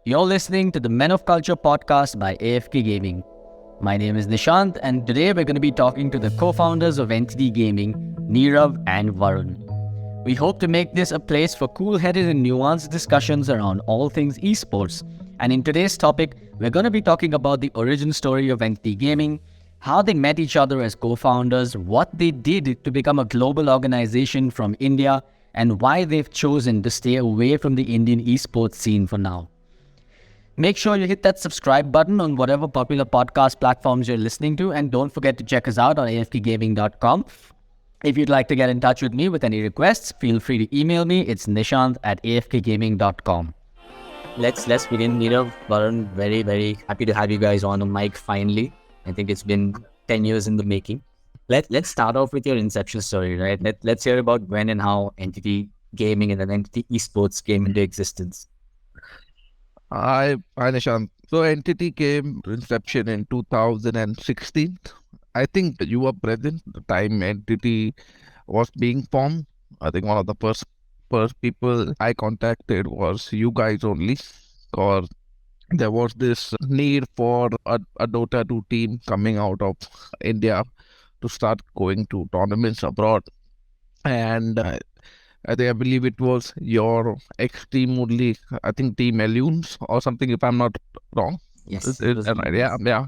You're listening to the Men of Culture podcast by AFK Gaming. My name is Nishant, and today we're going to be talking to the co-founders of Entity Gaming, Neerav and Varun. We hope to make this a place for cool-headed and nuanced discussions around all things esports. And in today's topic, we're going to be talking about the origin story of Entity Gaming, how they met each other as co-founders, what they did to become a global organization from India, and why they've chosen to stay away from the Indian esports scene for now. Make sure you hit that subscribe button on whatever popular podcast platforms you're listening to, and don't forget to check us out on afkgaming.com. If you'd like to get in touch with me with any requests, feel free to email me. It's nishant@afkgaming.com. Let's begin. Neerav, Varun, very, very happy to have you guys on the mic finally. I think it's been 10 years in the making. Let's start off with your inception story, right? Let's hear about when and how Entity Gaming and then Entity Esports came into existence. Hi, Nishant. So Entity came to inception in 2016. I think you were present the time Entity was being formed. I think one of the first people I contacted was you guys only, because there was this need for a Dota 2 team coming out of India to start going to tournaments abroad. And I believe it was your ex-team only, I think Team Ellunes or something, if I'm not wrong. Yes. Yeah.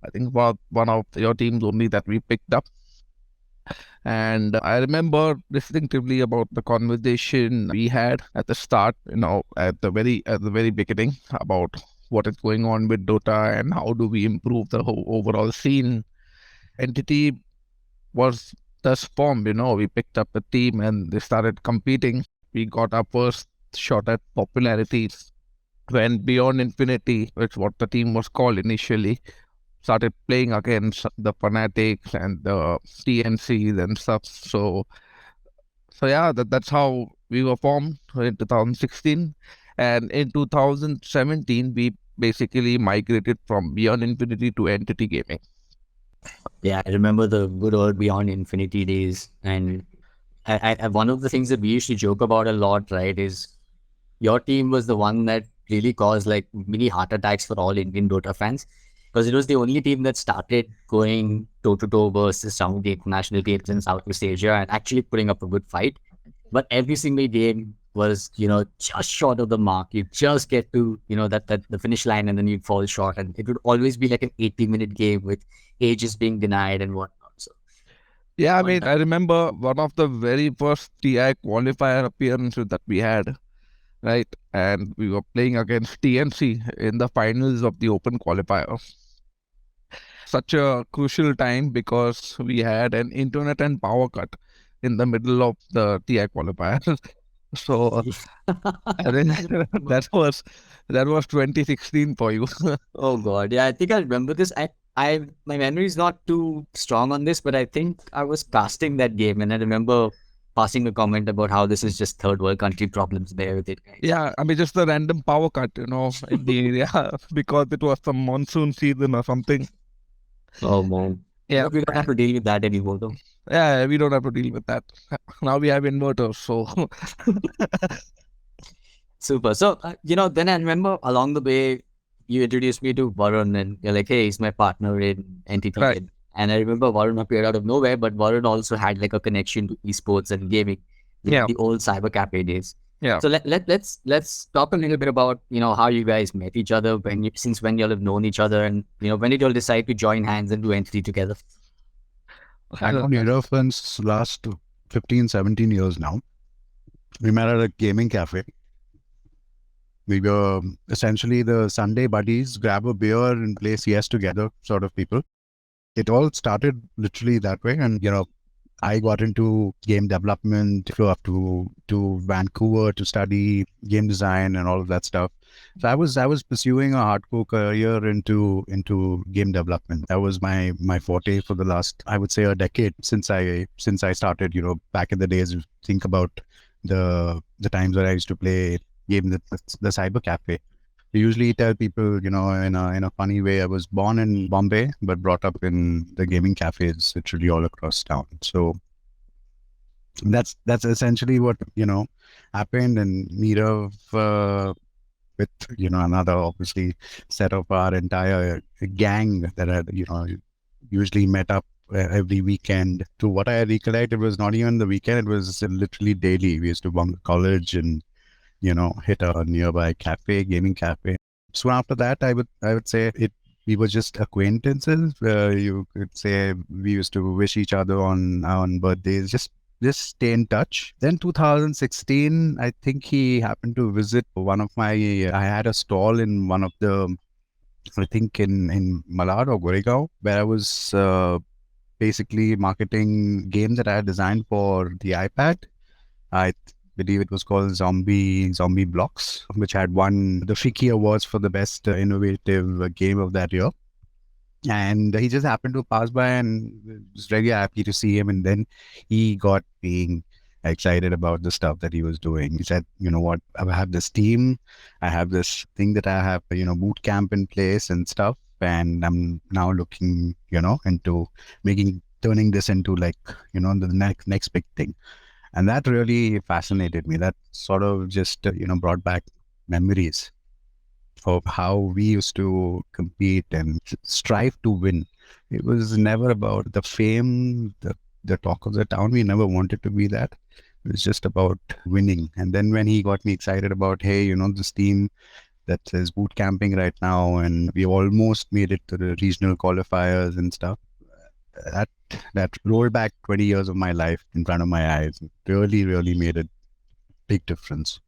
I think one of your teams only that we picked up. And I remember distinctively about the conversation we had at the start, at the very beginning, about what is going on with Dota and how do we improve the whole overall scene. Entity was thus formed, we picked up a team and they started competing. We got our first shot at popularity when Beyond Infinity, which what the team was called initially, started playing against the Fanatics and the TNCs and stuff. So yeah, that's how we were formed in 2016. And in 2017, we basically migrated from Beyond Infinity to Entity Gaming. Yeah, I remember the good old Beyond Infinity days. And I one of the things that we used to joke about a lot, right, is your team was the one that really caused like mini heart attacks for all Indian Dota fans, because it was the only team that started going toe-to-toe versus some of the international teams in Southeast Asia and actually putting up a good fight. But every single game was, just short of the mark. You just get to, that the finish line and then you'd fall short. And it would always be like an 80-minute game with ages being denied and whatnot. So, yeah, I remember one of the very first TI qualifier appearances that we had, right? And we were playing against TNC in the finals of the Open qualifier. Such a crucial time because we had an internet and power cut in the middle of the TI qualifier. So I think that was 2016 for you. Oh God, yeah, I think I remember this. My memory is not too strong on this, but I think I was casting that game, and I remember passing a comment about how this is just third world country problems there with it. Yeah, just the random power cut, in the area because it was some monsoon season or something. Oh man. Yeah, we don't have to deal with that anymore, though. Yeah, we don't have to deal with that. Now we have inverters, so. Super. So, then I remember along the way, you introduced me to Varun and you're like, hey, he's my partner in Entity. Right. And I remember Varun appeared out of nowhere, but Varun also had like a connection to esports and gaming with the old cyber cafe days. Yeah. So let's talk a little bit about, how you guys met each other, since when y'all have known each other, and, when did y'all decide to join hands and do Entity together? I've known Neerav since last 15, 17 years now. We met at a gaming cafe. We were essentially the Sunday buddies, grab a beer and play CS together sort of people. It all started literally that way. And, I got into game development, flew up to Vancouver to study game design and all of that stuff. So I was pursuing a hardcore career into game development. That was my forte for the last, I would say, a decade since I started. Back in the days, think about the times where I used to play game the cyber cafe. I usually tell people, in a funny way, I was born in Bombay, but brought up in the gaming cafes literally all across town. So that's essentially what, happened. And Neerav with, another obviously set of our entire gang that had, usually met up every weekend. To what I recollect, it was not even the weekend, it was literally daily. We used to bunk college and, hit a nearby cafe, gaming cafe. Soon after that, I would say we were just acquaintances. You could say we used to wish each other on birthdays, just stay in touch. Then 2016, I think he happened to visit I had a stall in one of the, I think in Malad or Goregaon, where I was basically marketing game that I had designed for the iPad. I believe it was called Zombie Blocks, which had won the Fiki Awards for the best innovative game of that year. And he just happened to pass by and was very happy to see him. And then he got being excited about the stuff that he was doing. He said, you know what, I have this team, I have this thing that I have, boot camp in place and stuff. And I'm now looking, into turning this into like, the next big thing. And that really fascinated me. That sort of just, brought back memories of how we used to compete and strive to win. It was never about the fame, the talk of the town. We never wanted to be that. It was just about winning. And then when he got me excited about, hey, this team that is boot camping right now, and we almost made it to the regional qualifiers and stuff. That rolled back 20 years of my life in front of my eyes. It really, really made a big difference.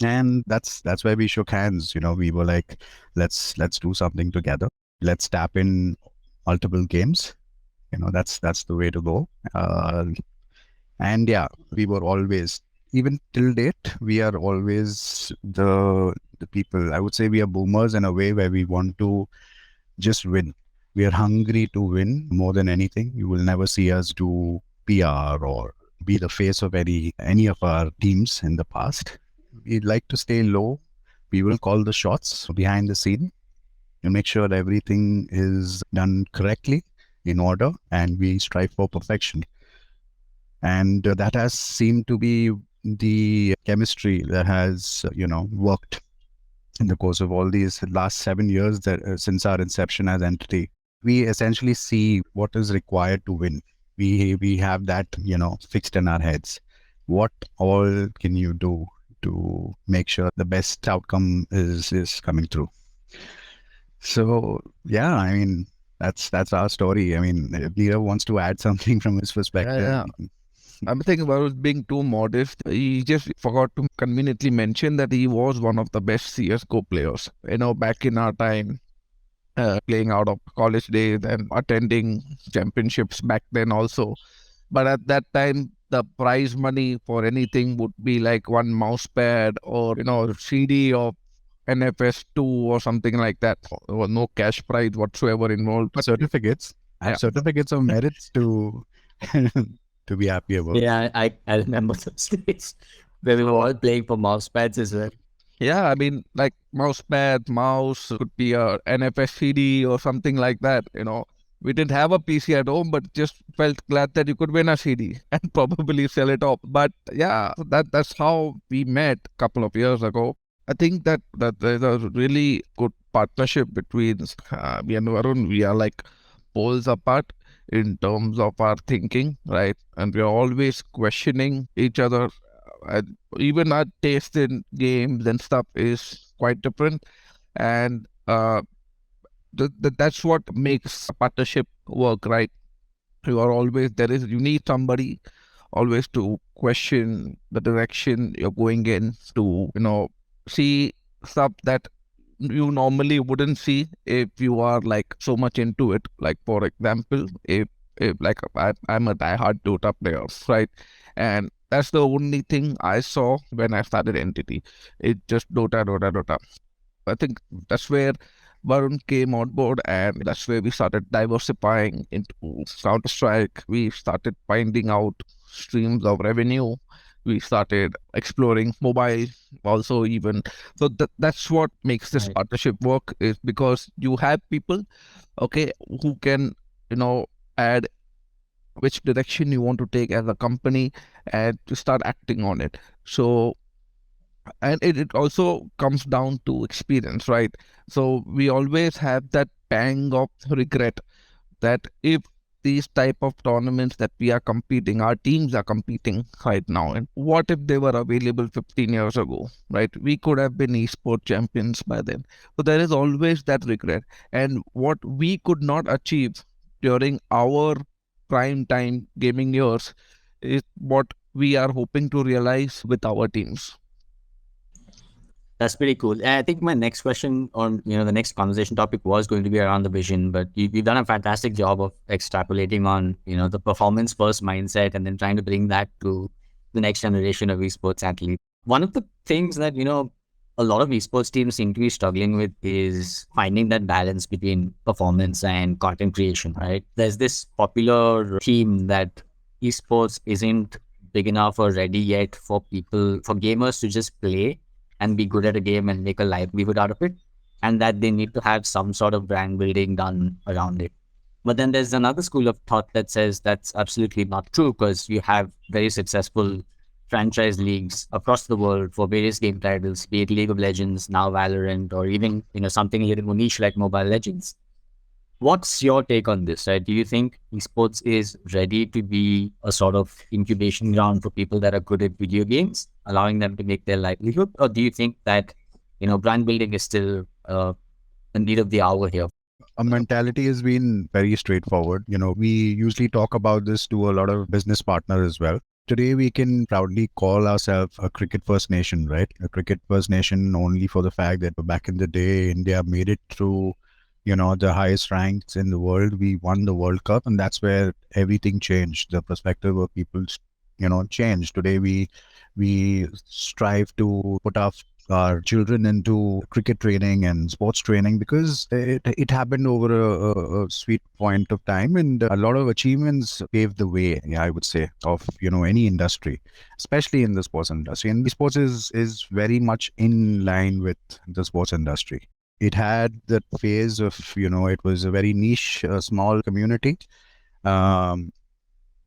And that's where we shook hands. We were like, let's do something together. Let's tap in multiple games. That's the way to go. And yeah, we were always, even till date, we are always the people. I would say we are boomers in a way where we want to just win. We are hungry to win more than anything. You will never see us do PR or be the face of any of our teams in the past. We'd like to stay low. We will call the shots behind the scene and make sure that everything is done correctly, in order, and we strive for perfection. And that has seemed to be the chemistry that has, worked in the course of all these last 7 years that since our inception as entity. We essentially see what is required to win. We have that, fixed in our heads. What all can you do to make sure the best outcome is coming through? So yeah, I mean, that's our story. I mean, if Neerav wants to add something from his perspective. Yeah. I'm thinking about being too modest. He just forgot to conveniently mention that he was one of the best CSGO players. Back in our time, playing out of college days and attending championships back then also. But at that time, the prize money for anything would be like one mouse pad or, CD of NFS2 or something like that. There was no cash prize whatsoever involved. But certificates. I have certificates of merits to to be happy about. Yeah, I remember those days where we were all playing for mouse pads as well. Yeah, I mean, like mouse pad, mouse, could be a NFS CD or something like that, We didn't have a PC at home, but just felt glad that you could win a CD and probably sell it off. But yeah, that's how we met a couple of years ago. I think that there's a really good partnership between me and Varun. We are like poles apart in terms of our thinking, right? And we are always questioning each other. Even our taste in games and stuff is quite different. And that's what makes a partnership work, right? You need somebody always to question the direction you're going in, to see stuff that you normally wouldn't see if you are like so much into it. Like for example, if like I'm a diehard Dota player, right? And that's the only thing I saw when I started Entity. It's just Dota. I think that's where Varun came on board, and that's where we started diversifying into Counter-Strike. We started finding out streams of revenue. We started exploring mobile also even. So that's what makes this partnership work, is because you have people, okay, who can, add which direction you want to take as a company and to start acting on it. So And it also comes down to experience, right? So we always have that pang of regret that if these type of tournaments that we are competing, our teams are competing right now, and what if they were available 15 years ago, right? We could have been esport champions by then. So there is always that regret, and what we could not achieve during our prime time gaming years is what we are hoping to realize with our teams. That's pretty cool. And I think my next question on, the next conversation topic was going to be around the vision, but you've done a fantastic job of extrapolating on, the performance first mindset and then trying to bring that to the next generation of esports athletes. One of the things that, a lot of esports teams seem to be struggling with is finding that balance between performance and content creation, right? There's this popular theme that esports isn't big enough or ready yet for gamers to just play and be good at a game and make a livelihood out of it, and that they need to have some sort of brand building done around it. But then there's another school of thought that says that's absolutely not true, because you have very successful franchise leagues across the world for various game titles, be it League of Legends, now Valorant, or even something a little more niche like Mobile Legends. What's your take on this, right? Do you think esports is ready to be a sort of incubation ground for people that are good at video games, allowing them to make their livelihood? Or do you think that, brand building is still the need of the hour here? Our mentality has been very straightforward. We usually talk about this to a lot of business partners as well. Today, we can proudly call ourselves a cricket first nation, right? A cricket first nation only for the fact that back in the day, India made it through the highest ranks in the world. We won the World Cup, and that's where everything changed. The perspective of people, changed. Today, we strive to put our children into cricket training and sports training because it happened over a sweet point of time, and a lot of achievements paved the way, I would say, of any industry, especially in the sports industry. And sports is very much in line with the sports industry. It had that phase of, it was a very niche, small community. And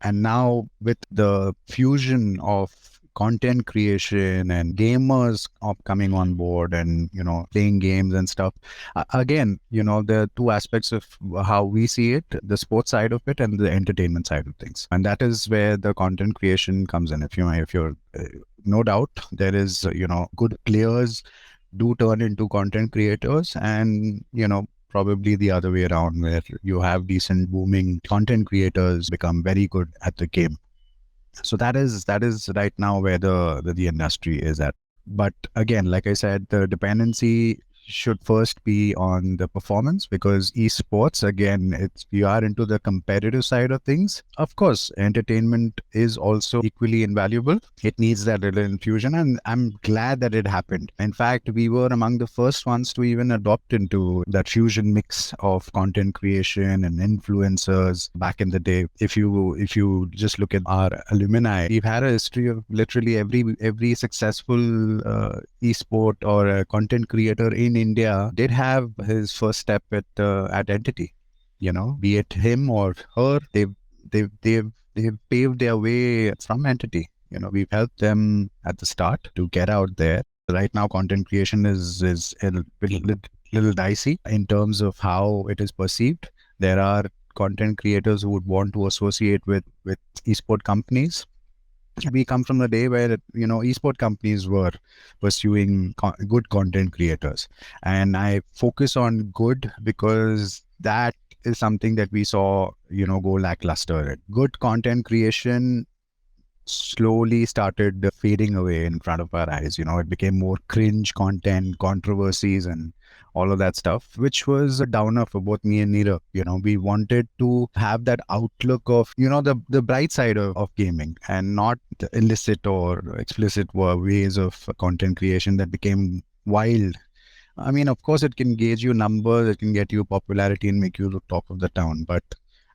now with the fusion of content creation and gamers coming on board and, playing games and stuff, again, there are two aspects of how we see it, the sports side of it and the entertainment side of things. And that is where the content creation comes in. If you're no doubt, there is, good players do turn into content creators, and probably the other way around, where you have decent booming content creators become very good at the game. So that is right now where the industry is at. But again, like I said, the dependency should first be on the performance, because esports, again, you are into the competitive side of things. Of course, entertainment is also equally invaluable. It needs that little infusion, and I'm glad that it happened. In fact, we were among the first ones to even adopt into that fusion mix of content creation and influencers back in the day. If you just look at our alumni, we've had a history of literally every successful esport or a content creator in India did have his first step at Entity. Be it him or her, they've paved their way from Entity. We've helped them at the start to get out there. Right now, content creation is a little dicey in terms of how it is perceived. There are content creators who would want to associate with esport companies. We come from the day where esport companies were pursuing good content creators, and I focus on good because that is something that we saw go lackluster. Good content creation slowly started fading away in front of our eyes. It became more cringe content, controversies, and all of that stuff, which was a downer for both me and Neerav. We wanted to have that outlook of, the bright side of gaming, and not the illicit or explicit ways of content creation that became wild. I mean, of course, it can gauge you numbers, it can get you popularity and make you the talk of the town. But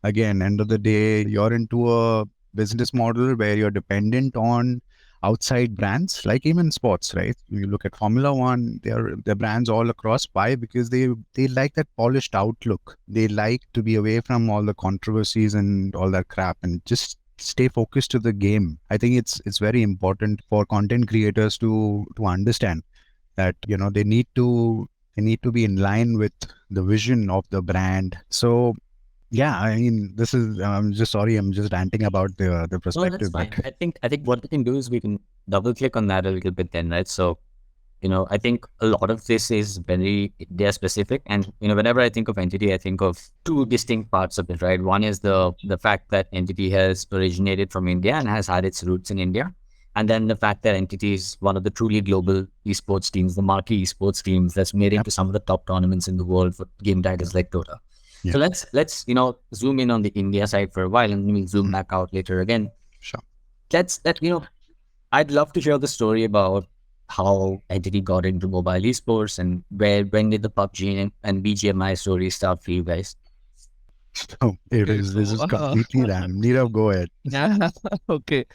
again, end of the day, you're into a business model where you're dependent on outside brands, like even sports, right? You look at Formula One, they're brands all across. Why? Because they like that polished outlook. They like to be away from all the controversies and all that crap, and just stay focused to the game. I think it's very important for content creators to understand that they need to be in line with the vision of the brand. So yeah, I mean, this is I'm just sorry, I'm just ranting about the No, that's perspective, but fine. I think what we can do is we can double click on that a little bit then, right? So, I think a lot of this is very India specific. And, whenever I think of entity, I think of two distinct parts of it, right? One is the fact that entity has originated from India and has had its roots in India. And then the fact that entity is one of the truly global esports teams, the marquee esports teams that's made Yep. into some of the top tournaments in the world for game titles like Dota. Yeah. So let's zoom in on the India side for a while, and we'll zoom back out later again. Sure. I'd love to hear the story about how Entity got into mobile esports and when did the PUBG and BGMI story start for you guys? So this is completely random. Neerav, go ahead. Yeah. Okay.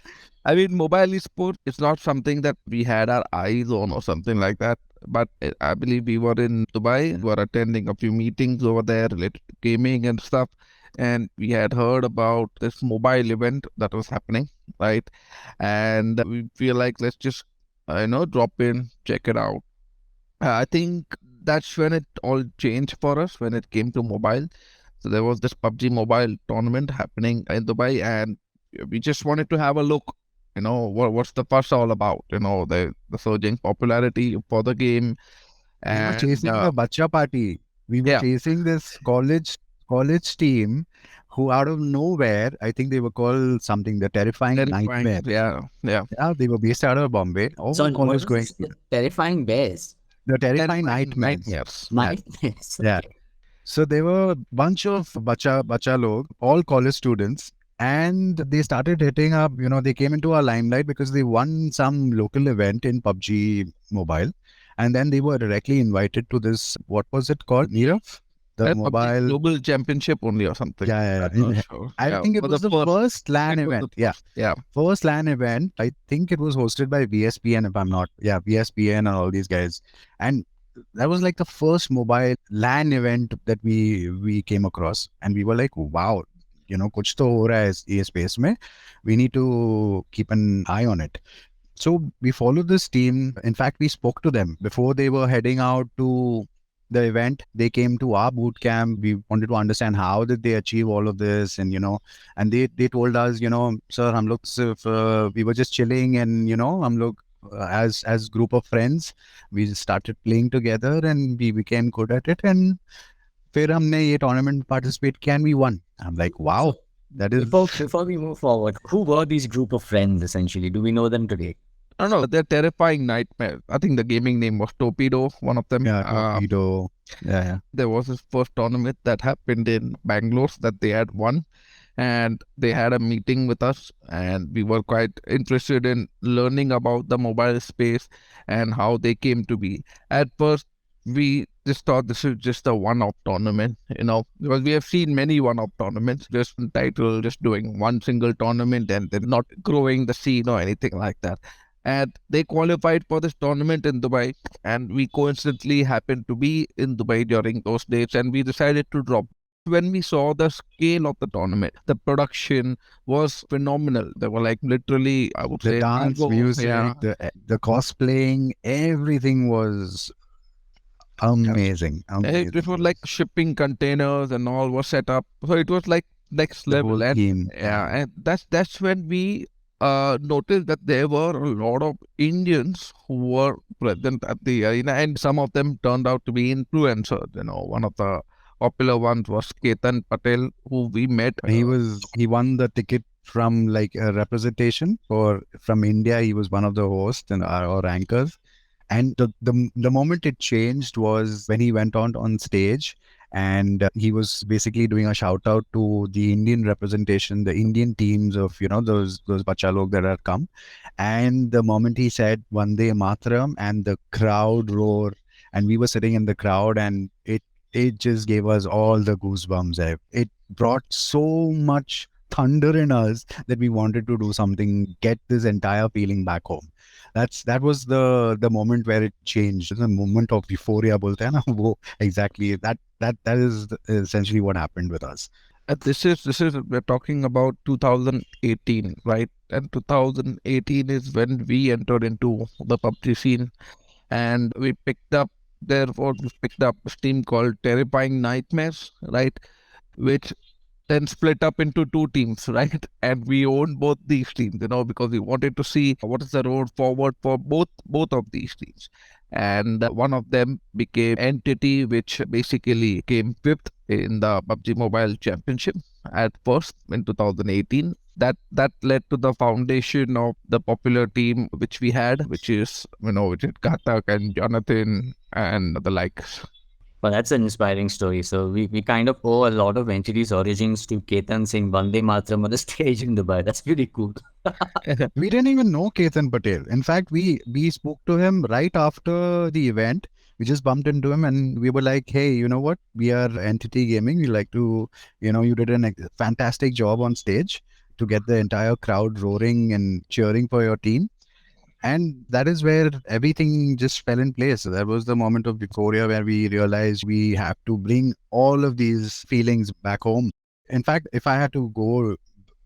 I mean, mobile esport is not something that we had our eyes on or something like that. But I believe we were in Dubai, we were attending a few meetings over there related to gaming and stuff. And we had heard about this mobile event that was happening, right? And we feel like let's just, drop in, check it out. I think that's when it all changed for us when it came to mobile. So there was this PUBG Mobile tournament happening in Dubai, and we just wanted to have a look. What's the fuss all about? The surging popularity for the game, We were and chasing a bacha party. We were yeah, chasing this college team who out of nowhere, I think they were called something, the Terrifying terrifying. Nightmare. Yeah. Yeah, they were based out of Bombay. All So what college was going. this? The terrifying bears. The Terrifying Terrifying Nightmares. nightmares. Yeah. Nightmares. Yeah. Okay. So there were a bunch of bacha log, all college students, and they started hitting up. They came into our limelight because they won some local event in PUBG Mobile, and then they were directly invited to this. What was it called, Neerav? The PUBG mobile. Global Championship only or something. Yeah. I'm not sure. I Yeah, think it for was the first LAN it was event. the Yeah, first. Yeah. first LAN event. I think it was hosted by VSPN, if I'm not. Yeah, VSPN and all these guys. And that was like the first mobile LAN event that we came across, and we were like, wow, kuch to ho raha hai ye space mein. We need to keep an eye on it. So we followed this team. In fact, we spoke to them before they were heading out to the event. They came to our boot camp. We wanted to understand how did they achieve all of this, and they told us, sir, hum log sirf, we were just chilling, and hum log as group of friends, we started playing together, and we became good at it, and फिर हमने ये tournament participate किया and we won. I'm like, wow, So that is before we move forward, who were these group of friends essentially? Do we know them today? I don't know. They're terrifying nightmares. I think the gaming name was Torpedo, one of them. Torpedo. Yeah. There was this first tournament that happened in Bangalore that they had won, and they had a meeting with us, and we were quite interested in learning about the mobile space and how they came to be. At first, we just thought this is just a one-off tournament, because we have seen many one-off tournaments, just title, just doing one single tournament, and they're not growing the scene or anything like that. And they qualified for this tournament in Dubai, and we coincidentally happened to be in Dubai during those dates, and we decided to drop. When we saw the scale of the tournament, the production was phenomenal. There were like literally, I would The say, dance, music, yeah, the cosplaying, everything was amazing. it was like shipping containers and all was set up. So it was like next The level. whole And team. yeah, and that's when we noticed that there were a lot of Indians who were present at the arena, and some of them turned out to be influencers. One of the popular ones was Ketan Patel, who we met. He won the ticket from like a representation from India. He was one of the hosts and or anchors. And the moment it changed was when he went on stage, and he was basically doing a shout out to the Indian representation, the Indian teams of those bacha log that had come. And the moment he said Vande Mataram, and the crowd roar, and we were sitting in the crowd, and it just gave us all the goosebumps. It brought so much thunder in us that we wanted to do something, get this entire feeling back home. That was the moment where it changed. The moment of euphoria bolte hain na, wo exactly that is essentially what happened with us. This is we're talking about 2018, right? And 2018 is when we entered into the PUBG scene, and we picked up this team called Terrifying Nightmares, right? Which then split up into two teams, right? And we owned both these teams, because we wanted to see what is the road forward for both of these teams. And one of them became Entity, which basically came fifth in the PUBG Mobile Championship at first in 2018. That led to the foundation of the popular team which we had, which is Ghaatak and Jonathan and the likes. But that's an inspiring story. So we kind of owe a lot of entities' origins to Ketan saying Vande Mataram on the stage in Dubai. That's pretty cool. We didn't even know Ketan Patel. In fact, we spoke to him right after the event. We just bumped into him and we were like, hey, you know what? We are Entity Gaming. We like to, you did a fantastic job on stage to get the entire crowd roaring and cheering for your team. And that is where everything just fell in place. That was the moment of euphoria where we realized we have to bring all of these feelings back home. In fact, if I had to go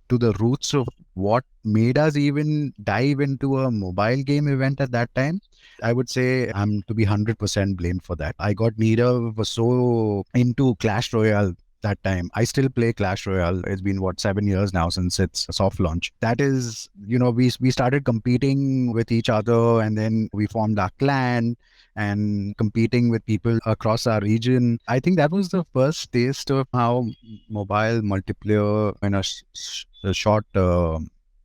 to the roots of what made us even dive into a mobile game event at that time, I would say I'm to be 100% blamed for that. I got Neerav was so into Clash Royale that time. I still play Clash Royale. It's been 7 years now since its soft launch. That is, we started competing with each other, and then we formed our clan and competing with people across our region. I think that was the first taste of how mobile multiplayer in a short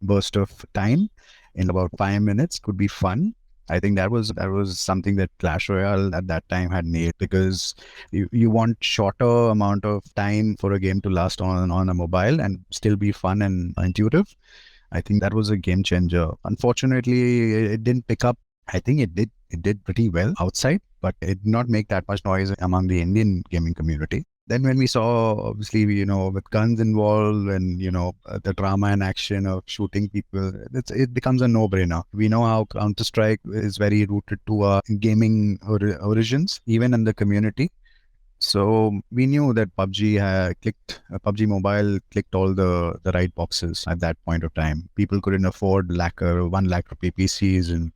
burst of time in about 5 minutes could be fun. I think that was something that Clash Royale at that time had nailed, because you want shorter amount of time for a game to last on a mobile and still be fun and intuitive. I think that was a game changer. Unfortunately, it didn't pick up. I think it did pretty well outside, but it did not make that much noise among the Indian gaming community. Then when we saw, obviously, with guns involved and, the drama and action of shooting people, it becomes a no-brainer. We know how Counter-Strike is very rooted to gaming origins, even in the community. So we knew that PUBG Mobile clicked all the right boxes at that point of time. People couldn't afford 1 lakh rupee PCs and,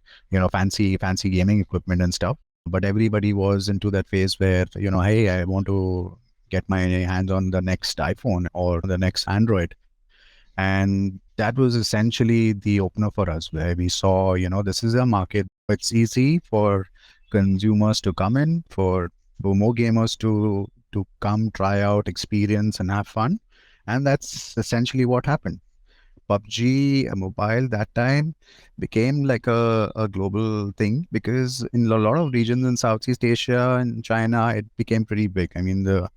fancy gaming equipment and stuff. But everybody was into that phase where, hey, I want to get my hands on the next iPhone or the next Android. And that was essentially the opener for us, where we saw, this is a market. It's easy for consumers to come in, for more gamers to come, try out, experience, and have fun. And that's essentially what happened. PUBG Mobile that time became like a global thing, because in a lot of regions in Southeast Asia and China, it became pretty big. I mean, the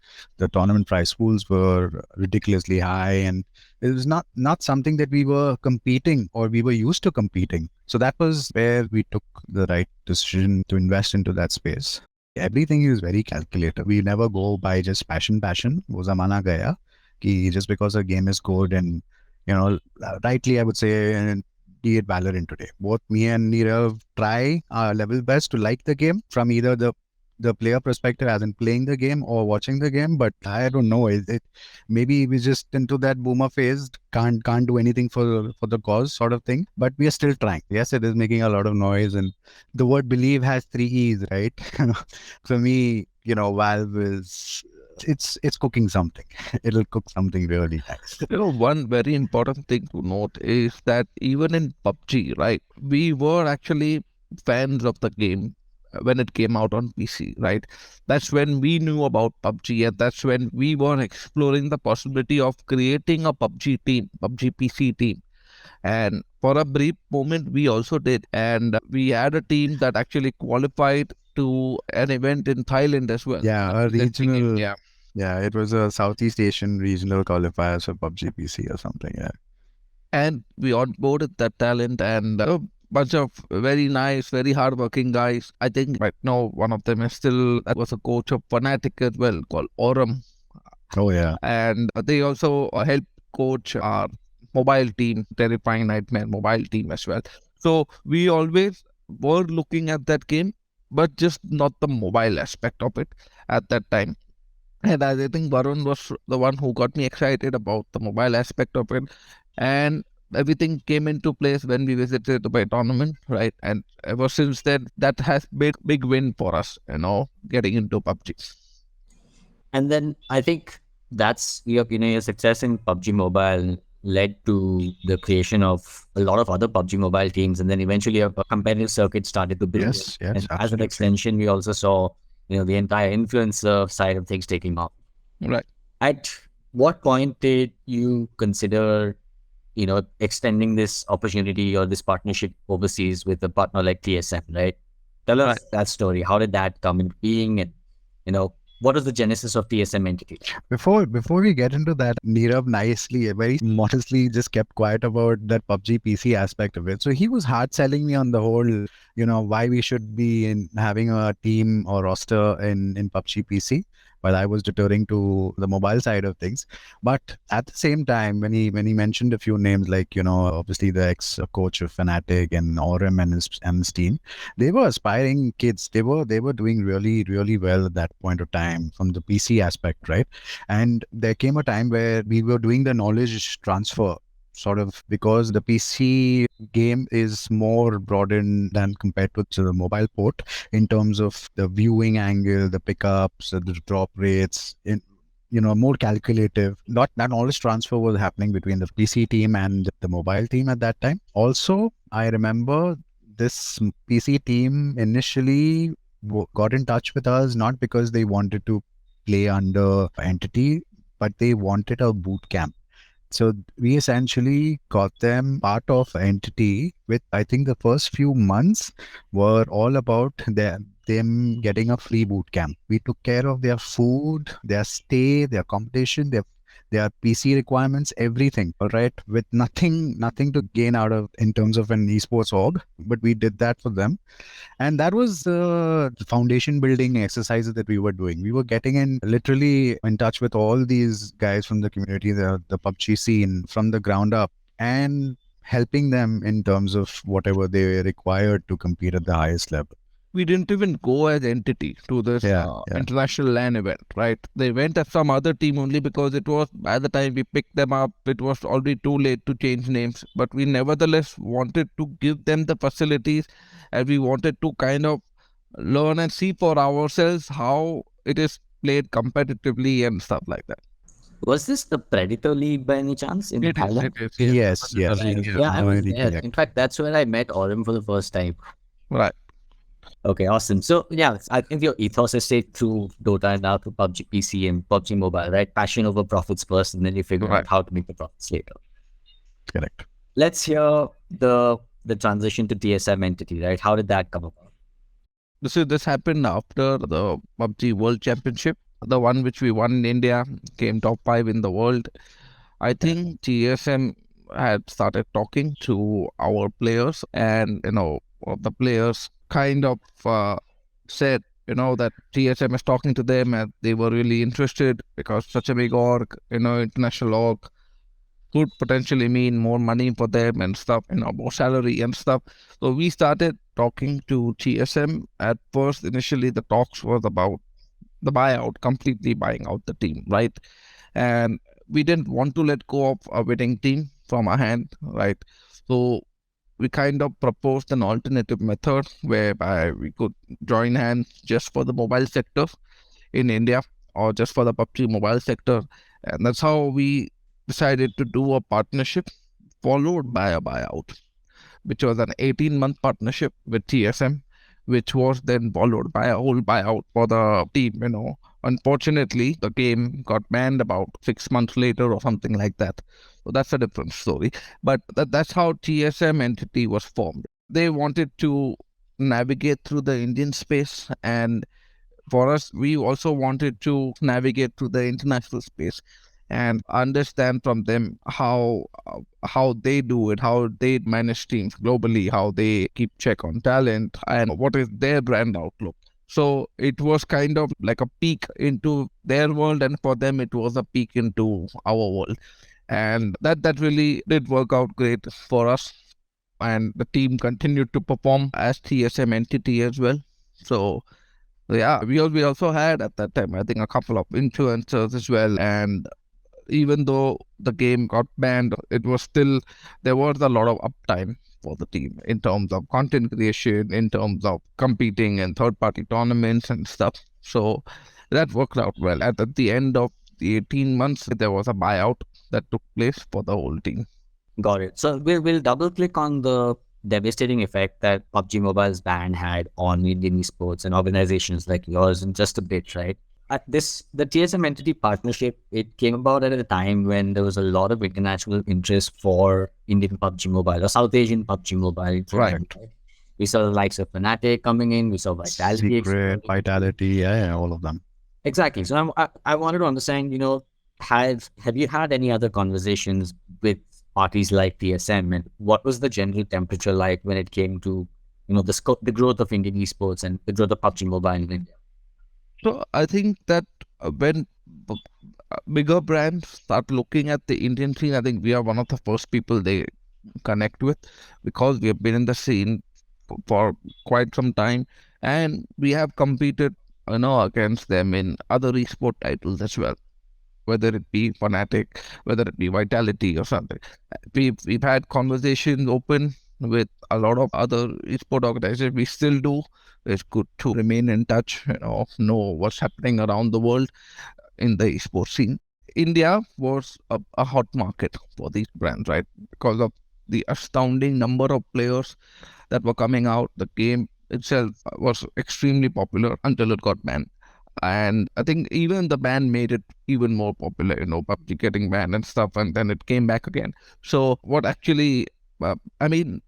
tournament prize pools were ridiculously high, and it was not something that we were competing or we were used to competing. So that was where we took the right decision to invest into that space. Everything is very calculated. We never go by just passion. Wo zamana gaya ki just because a game is good, and rightly, I would say, be it Valorant today. Both me and Neerav try our level best to like the game from either the player perspective, as in playing the game, or watching the game. But I don't know. Maybe we just into that boomer phase, can't do anything for the cause sort of thing. But we are still trying. Yes, it is making a lot of noise, and the word believe has 3 E's, right? For me, Valve is. It's cooking something. It'll cook something really nice. One very important thing to note is that even in PUBG, right, we were actually fans of the game when it came out on PC, right? That's when we knew about PUBG, and that's when we were exploring the possibility of creating a PUBG team, PUBG PC team. And for a brief moment, we also did. And we had a team that actually qualified to an event in Thailand as well. Yeah, a regional. Yeah, it was a Southeast Asian regional qualifiers for PUBG PC or something. Yeah. And we onboarded that talent, and a bunch of very nice, very hardworking guys. I think right now one of them that was a coach of Fnatic as well, called Aurum. Oh, yeah. And they also help coach our mobile team, Terrifying Nightmare mobile team as well. So we always were looking at that game, but just not the mobile aspect of it at that time. And I think Varun was the one who got me excited about the mobile aspect of it. And everything came into place when we visited the tournament, right? And ever since then, that has been big win for us, getting into PUBG. And then I think that's your success in PUBG Mobile led to the creation of a lot of other PUBG Mobile teams, and then eventually a competitive circuit started to build. Yes, And as an absolutely. extension, we also saw the entire influencer side of things taking off. Right. At what point did you consider extending this opportunity or this partnership overseas with a partner like TSM, right? Tell us that story. How did that come into being? And, what was the genesis of TSM Entity? Before we get into that, Neerav nicely, very modestly just kept quiet about that PUBG PC aspect of it. So he was hard selling me on the whole, why we should be in having a team or roster in PUBG PC, while I was deterring to the mobile side of things. But at the same time, when he mentioned a few names like, obviously the ex-coach of Fnatic and Aurum and his team, they were aspiring kids. They were doing really, really well at that point of time from the PC aspect, right? And there came a time where we were doing the knowledge transfer, sort of, because the PC game is more broadened than compared to the mobile port in terms of the viewing angle, the pickups, the drop rates, more calculative. Not that knowledge transfer was happening between the PC team and the mobile team at that time. Also, I remember this PC team initially got in touch with us not because they wanted to play under Entity, but they wanted a boot camp. So we essentially got them part of Entity with, I think the first few months were all about them getting a free boot camp. We took care of their food, their stay, their accommodation, their PC requirements, everything, all right, with nothing to gain out of in terms of an esports org, but we did that for them. And that was the foundation building exercises that we were doing. We were getting in literally in touch with all these guys from the community, the PUBG scene from the ground up, and helping them in terms of whatever they required to compete at the highest level. We didn't even go as Entity to this international LAN event, right? They went as some other team only because it was, by the time we picked them up, it was already too late to change names. But we nevertheless wanted to give them the facilities, and we wanted to kind of learn and see for ourselves how it is played competitively and stuff like that. Was this the Predator League by any chance in Thailand? It is. Yes. Yeah, I was there. In fact, that's where I met Aurum for the first time. Right. Okay, awesome. So yeah, I think your ethos is stayed through Dota and now through PUBG PC and PUBG Mobile, right? Passion over profits first, and then you figure out how to make the profits later. Correct. Let's hear the transition to TSM Entity, right? How did that come about? This happened after the PUBG World Championship, the one which we won in India, came top 5 in the world. I think TSM had started talking to our players, and the players kind of said that TSM is talking to them, and they were really interested because such a big org, international org, could potentially mean more money for them and stuff, more salary and stuff. So we started talking to TSM. At first, initially, the talks was about the buyout, completely buying out the team, right? And we didn't want to let go of a winning team from our hand, right? So we kind of proposed an alternative method whereby we could join hands just for the mobile sector in India or just for the PUBG mobile sector. And that's how we decided to do a partnership followed by a buyout, which was an 18-month partnership with TSM, which was then followed by a whole buyout for the team. Unfortunately, the game got banned about 6 months later or something like that. So that's a different story. But that's how TSM Entity was formed. They wanted to navigate through the Indian space, and for us, we also wanted to navigate through the international space and understand from them how they do it, how they manage teams globally, how they keep check on talent, and what is their brand outlook. So it was kind of like a peek into their world, and for them it was a peek into our world. And that really did work out great for us. And the team continued to perform as TSM Entity as well. So So yeah, we also had at that time, I think, a couple of influencers as well. And even though the game got banned, it was still, there was a lot of uptime for the team in terms of content creation, in terms of competing in third party tournaments and stuff. So that worked out well. At the end of the 18 months, there was a buyout that took place for the whole team. Got it. So we'll double click on the devastating effect that PUBG Mobile's ban had on Indian esports and organizations like yours in just a bit, right? The TSM Entity Partnership, it came about at a time when there was a lot of international interest for Indian PUBG Mobile or South Asian PUBG Mobile. Right. We saw the likes of Fnatic coming in. We saw Vitality. Secret, Vitality, yeah, all of them. Exactly. So I wanted to understand, have you had any other conversations with parties like TSM, and what was the general temperature like when it came to, the growth of Indian esports and the growth of PUBG Mobile in India? So I think that when bigger brands start looking at the Indian scene, I think we are one of the first people they connect with, because we have been in the scene for quite some time, and we have competed, against them in other esport titles as well, whether it be Fnatic, whether it be Vitality or something. We've had conversations open with a lot of other esport organizations. We still do. It's good to remain in touch, know what's happening around the world in the esport scene. India was a hot market for these brands, right? Because of the astounding number of players that were coming out. The game itself was extremely popular until it got banned. And I think even the ban made it even more popular, PUBG getting banned and stuff, and then it came back again. So what actually, I mean,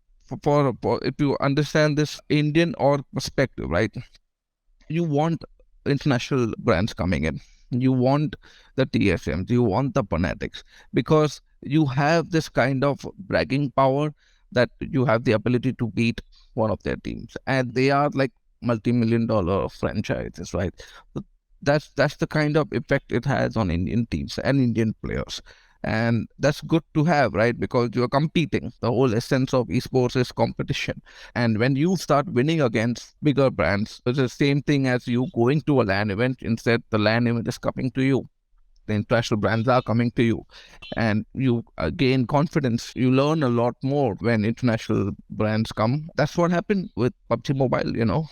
for if you understand this Indian or perspective, right? You want international brands coming in. You want the TSMs, you want the Fanatics, because you have this kind of bragging power that you have the ability to beat one of their teams, and they are like multi-million-dollar franchises, right? So that's the kind of effect it has on Indian teams and Indian players. And that's good to have, right? Because you're competing. The whole essence of esports is competition. And when you start winning against bigger brands, it's the same thing as you going to a LAN event. Instead, the LAN event is coming to you. The international brands are coming to you, and you gain confidence. You learn a lot more when international brands come. That's what happened with PUBG Mobile.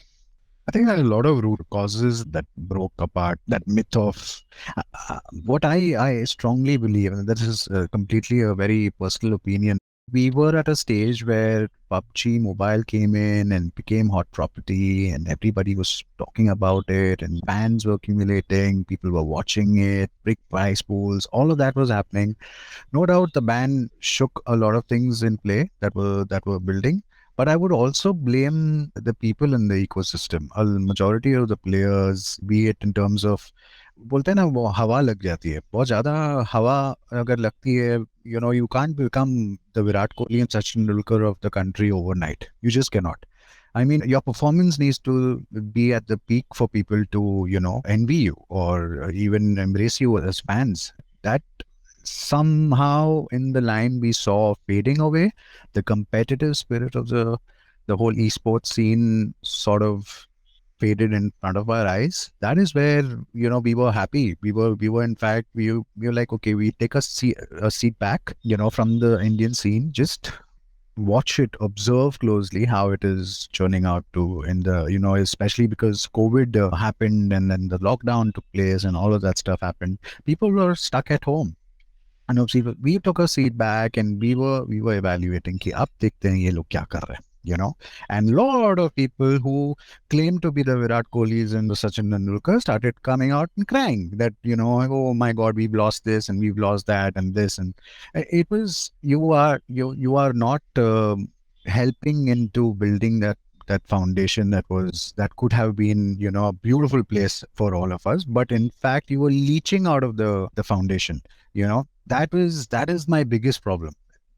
I think there are a lot of root causes that broke apart that myth of what I strongly believe, and this is completely a very personal opinion. We were at a stage where PUBG Mobile came in and became hot property, and everybody was talking about it, and fans were accumulating, people were watching it, big prize pools, all of that was happening. No doubt the ban shook a lot of things in play that were building. But I would also blame the people in the ecosystem. A majority of the players, be it in terms of, बोलते हैं ना वो हवा लग जाती है बहुत ज्यादा हवा अगर लगती है you can't become the Virat Kohli and Sachin Tendulkar of the country overnight. You just cannot. I mean, your performance needs to be at the peak for people to envy you or even embrace you as fans. That somehow in the line we saw fading away. The competitive spirit of the whole esports scene sort of faded in front of our eyes. That is where we were happy. We were in fact we were like, okay, we take a seat back from the Indian scene, just watch it, observe closely how it is churning out to in the especially because COVID happened, and then the lockdown took place and all of that stuff happened. People were stuck at home. And obviously, we took a seat back and we were evaluating कि अब देखते हैं ये लोग क्या कर रहे हैं. And lot of people who claim to be the Virat Kohlis and the Sachin Tendulkar started coming out and crying that oh my God, we've lost this and we've lost that and this, and it was you are not helping into building that foundation that could have been a beautiful place for all of us, but in fact you were leaching out of the foundation. That is my biggest problem.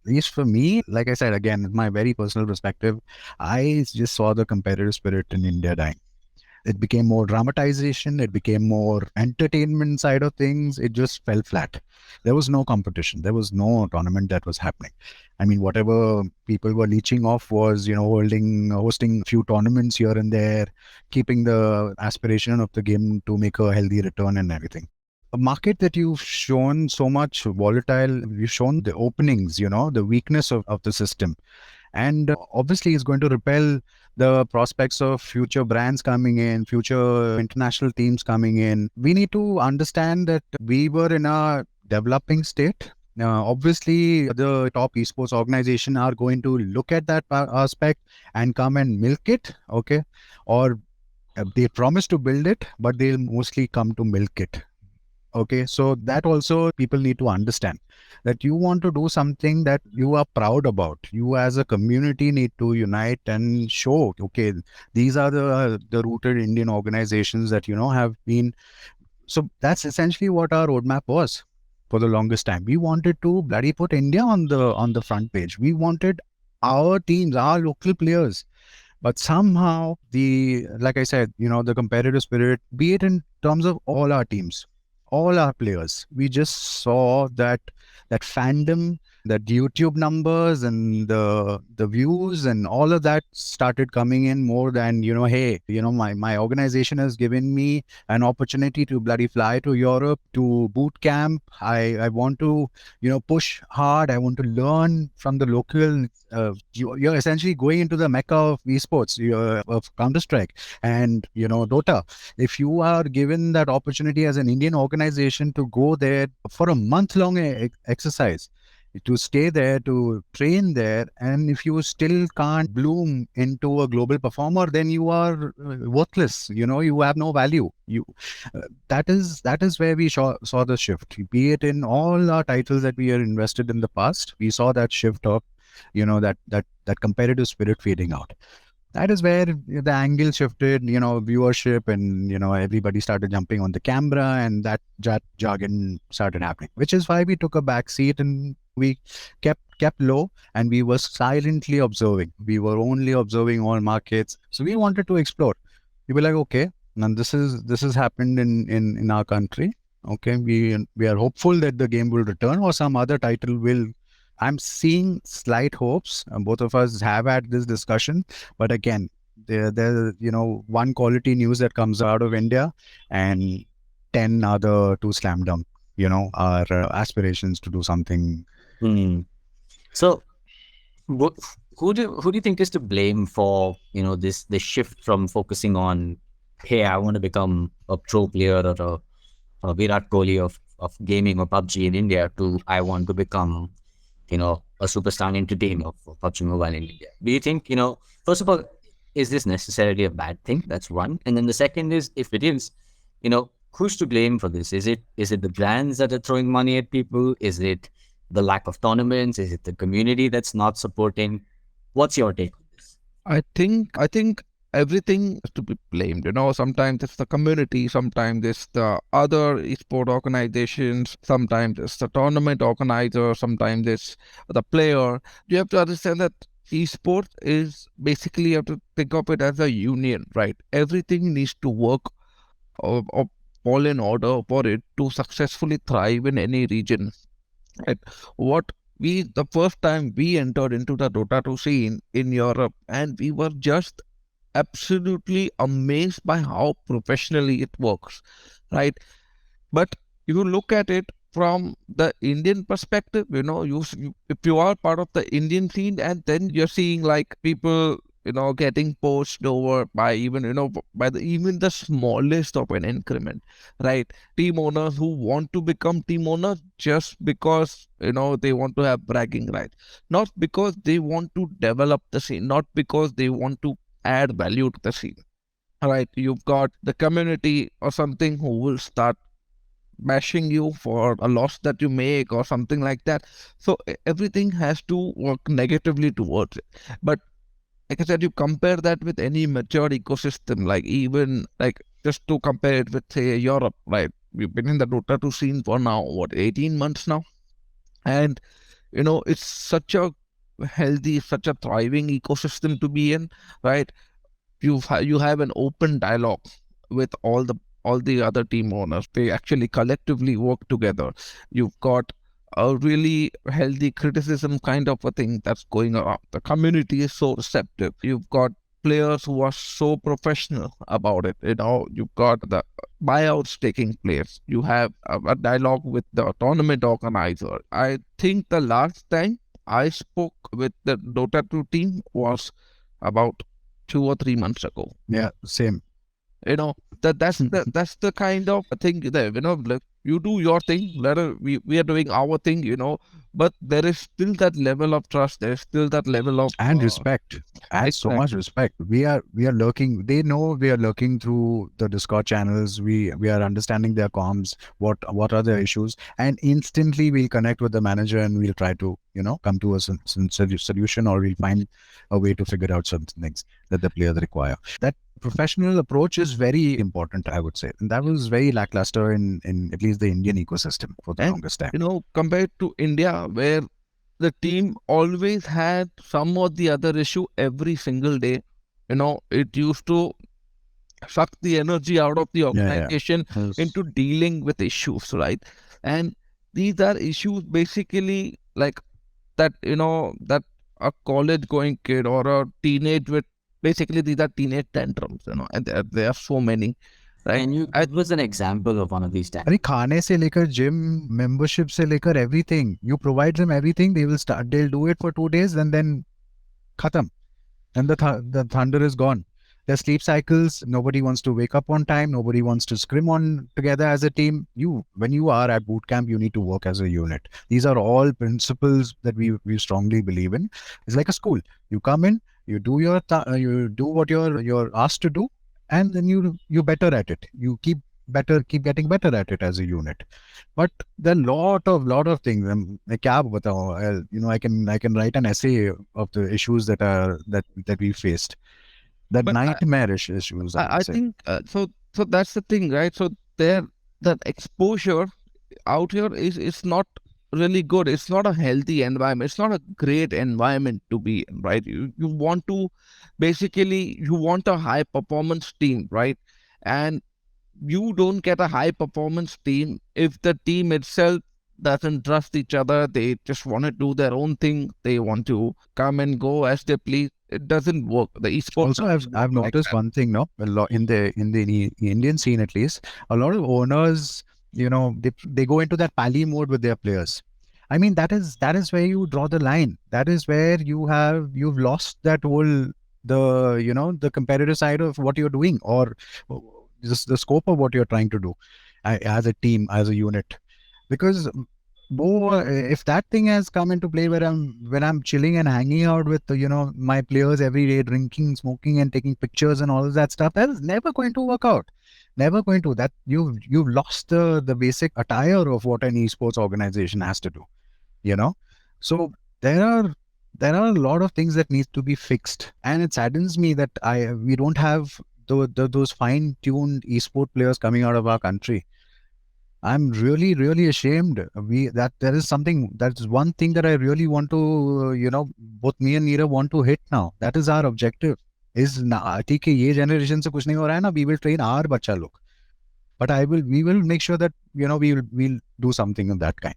At least for me, like I said, again, my very personal perspective, I just saw the competitive spirit in India dying. It became more dramatization. It became more entertainment side of things. It just fell flat. There was no competition. There was no tournament that was happening. I mean, whatever people were leeching off was, hosting a few tournaments here and there, keeping the aspiration of the game to make a healthy return and everything. A market that you've shown so much volatile, you've shown the openings, the weakness of the system. And obviously, it's going to repel the prospects of future brands coming in, future international teams coming in. We need to understand that we were in a developing state. Obviously, the top esports organization are going to look at that aspect and come and milk it, okay? Or they promise to build it, but they'll mostly come to milk it. Okay, so that also people need to understand that you want to do something that you are proud about. You as a community need to unite and show, okay, these are the rooted Indian organizations that, have been. So that's essentially what our roadmap was for the longest time. We wanted to bloody put India on the front page. We wanted our teams, our local players. But somehow like I said, the competitive spirit, be it in terms of all our teams, all our players, we just saw that fandom, that YouTube numbers and the views and all of that started coming in more than, hey, my organization has given me an opportunity to bloody fly to Europe, to boot camp. I want to, push hard. I want to learn from the local. You're essentially going into the mecca of esports, of Counter-Strike and, Dota. If you are given that opportunity as an Indian organization to go there for a month-long exercise, to stay there, to train there, and if you still can't bloom into a global performer, then you are worthless. You have no value. That is where we saw the shift. Be it in all our titles that we are invested in the past, we saw that shift of, that competitive spirit fading out. That is where the angle shifted, viewership, and, everybody started jumping on the camera, and that jargon started happening, which is why we took a back seat and we kept low, and we were silently observing. We were only observing all markets. So we wanted to explore. We were like, okay, and this has happened in our country. Okay, we are hopeful that the game will return or some other title will. I'm seeing slight hopes. Both of us have had this discussion, but again, there one quality news that comes out of India and 10 other to slam dunk, our aspirations to do something. So who do you think is to blame for, this shift from focusing on, hey, I want to become a pro player or a Virat Kohli of gaming or PUBG in India, to I want to become, a superstar entertainer for PUBG Mobile in India? Do you think, first of all, is this necessarily a bad thing? That's one. And then the second is, if it is, who's to blame for this? Is it the brands that are throwing money at people? Is it the lack of tournaments? Is it the community that's not supporting? What's your take on this? I think everything is to be blamed. Sometimes it's the community, sometimes it's the other esport organizations, sometimes it's the tournament organizer, sometimes it's the player. You have to understand that esport is basically, you have to think of it as a union, right? Everything needs to work or fall in order for it to successfully thrive in any region. Right? The first time we entered into the Dota 2 scene in Europe, and we were just absolutely amazed by how professionally it works, right? But you look at it from the Indian perspective, if you are part of the Indian scene, and then you're seeing like people, getting poached over by even the smallest of an increment, right? Team owners who want to become team owners just because, they want to have bragging rights, not because they want to develop the scene, not because they want to add value to the scene. All right, you've got the community or something who will start bashing you for a loss that you make or something like that. So everything has to work negatively towards it. But like I said, you compare that with any mature ecosystem, like even like just to compare it with, say, Europe, right? We've been in the Dota 2 scene for now, 18 months now? And, it's such a healthy, such a thriving ecosystem to be in, right? you have an open dialogue with all the other team owners. They actually collectively work together. You've got a really healthy criticism kind of a thing that's going on. The community is so receptive. You've got players who are so professional about it. You've got the buyouts taking place. You have a dialogue with the tournament organizer. I think the last time I spoke with the Dota 2 team was about 2 or 3 months ago. Yeah, same. That's the kind of thing there. Like, you do your thing, we are doing our thing, but there is still that level of trust. There is still that level of and respect, and so much respect. We are lurking. They know we are lurking through the Discord channels. We are understanding their comms. What are the issues, and instantly we'll connect with the manager and we'll try to come to a solution, or we'll find a way to figure out some things that the players require. That professional approach is very important, I would say, and that was very lackluster in at least the Indian ecosystem for the longest time. Compared to India, where the team always had some or the other issue every single day, it used to suck the energy out of the organization into dealing with issues, right? And these are issues basically like that, that a college going kid or a teenage with, basically these are teenage tantrums, and there are so many. Right? And it was an example of one of these tantrums. खाने से लेकर gym membership से लेकर everything, you provide them everything, they'll do it for 2 days and then khatam, and the thunder is gone. Their sleep cycles, nobody wants to wake up on time, nobody wants to scrim on together as a team. When you are at boot camp, you need to work as a unit. These are all principles that we strongly believe in. It's like a school. You come in, you do you do what you're asked to do, and then you better at it. You keep getting better at it as a unit. But there are lot of things. I can write an essay of the issues that we faced. That nightmarish issues. I think so that's the thing, right? So that exposure out here is not really good. It's not a healthy environment. It's not a great environment to be in, right? You want to basically, you want a high performance team, right? And you don't get a high performance team if the team itself doesn't trust each other. They just want to do their own thing. They want to come and go as they please. It doesn't work. The esports. Also, I've noticed one thing, a lot in the Indian scene, at least, a lot of owners, they go into that pally mode with their players. I mean, that is where you draw the line. That is where you've lost that whole the competitive side of what you're doing, or just the scope of what you're trying to do as a team, as a unit. Because if that thing has come into play when I'm chilling and hanging out with my players every day, drinking, smoking, and taking pictures and all of that stuff, that is never going to work out. Never going to. That you've lost the basic attire of what an esports organization has to do. So there are a lot of things that need to be fixed, and it saddens me that we don't have those fine-tuned esport players coming out of our country. I'm really, really ashamed. That's one thing that I really want to, both me and Neerav want to hit now. That is our objective. Is ठीक है, ये generation से कुछ नहीं हो रहा है ना. We will train our बच्चा लोग, but we will make sure that we'll do something of that kind.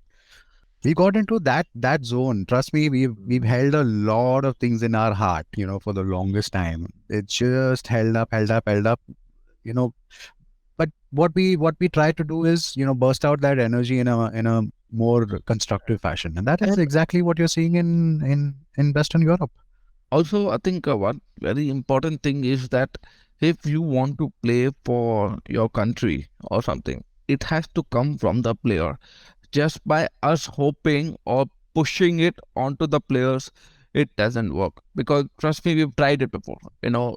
We got into that zone. Trust me, we've held a lot of things in our heart, for the longest time. It just held up. But what we try to do is, burst out that energy in a more constructive fashion, and that is exactly what you're seeing in Western Europe. Also, I think one very important thing is that if you want to play for your country or something, it has to come from the player. Just by us hoping or pushing it onto the players, it doesn't work. Because trust me, we've tried it before.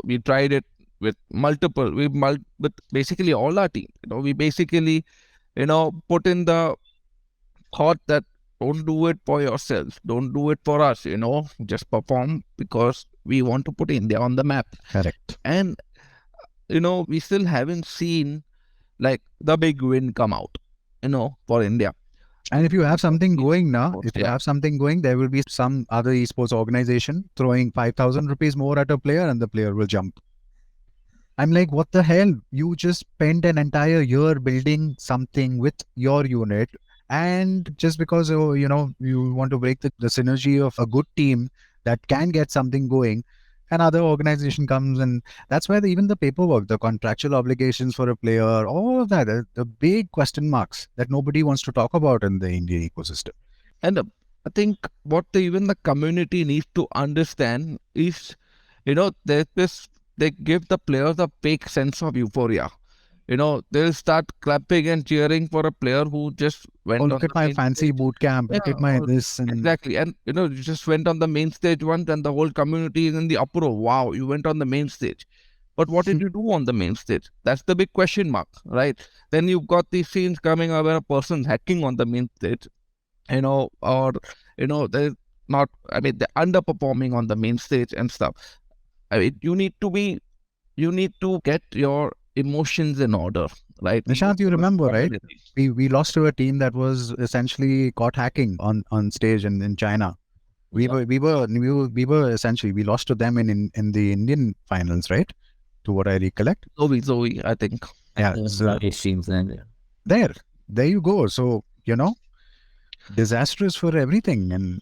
We tried it with with basically all our team. We basically, put in the thought that don't do it for yourself, don't do it for us, just perform because we want to put India on the map. Correct. And we still haven't seen like the big win come out, for India. And if you have something going now, there will be some other esports organization throwing 5,000 rupees more at a player, and the player will jump. I'm like, what the hell? You just spent an entire year building something with your unit, and just because you want to break the synergy of a good team that can get something going, another organization comes, and that's why even the paperwork, the contractual obligations for a player, all of that, the big question marks that nobody wants to talk about in the Indian ecosystem. And I think what even the community needs to understand is, there's this, they give the players a fake sense of euphoria. They'll start clapping and cheering for a player who just went Oh, on look the at my main fancy stage. boot camp. Look Yeah, at my this and exactly. And, you just went on the main stage once and the whole community is in the uproar. Wow, you went on the main stage. But what did you do on the main stage? That's the big question mark, right? Then you've got these scenes coming up where a person's hacking on the main stage, or, they're not, I mean, they're underperforming on the main stage and stuff. I mean, you need to get your emotions in order, right? Nishant, you remember, right? Community. We lost to a team that was essentially caught hacking on stage in China. We were essentially, we lost to them in the Indian finals, right? To what I recollect. Zoe, I think. Yeah. So there you go. So, disastrous for everything. And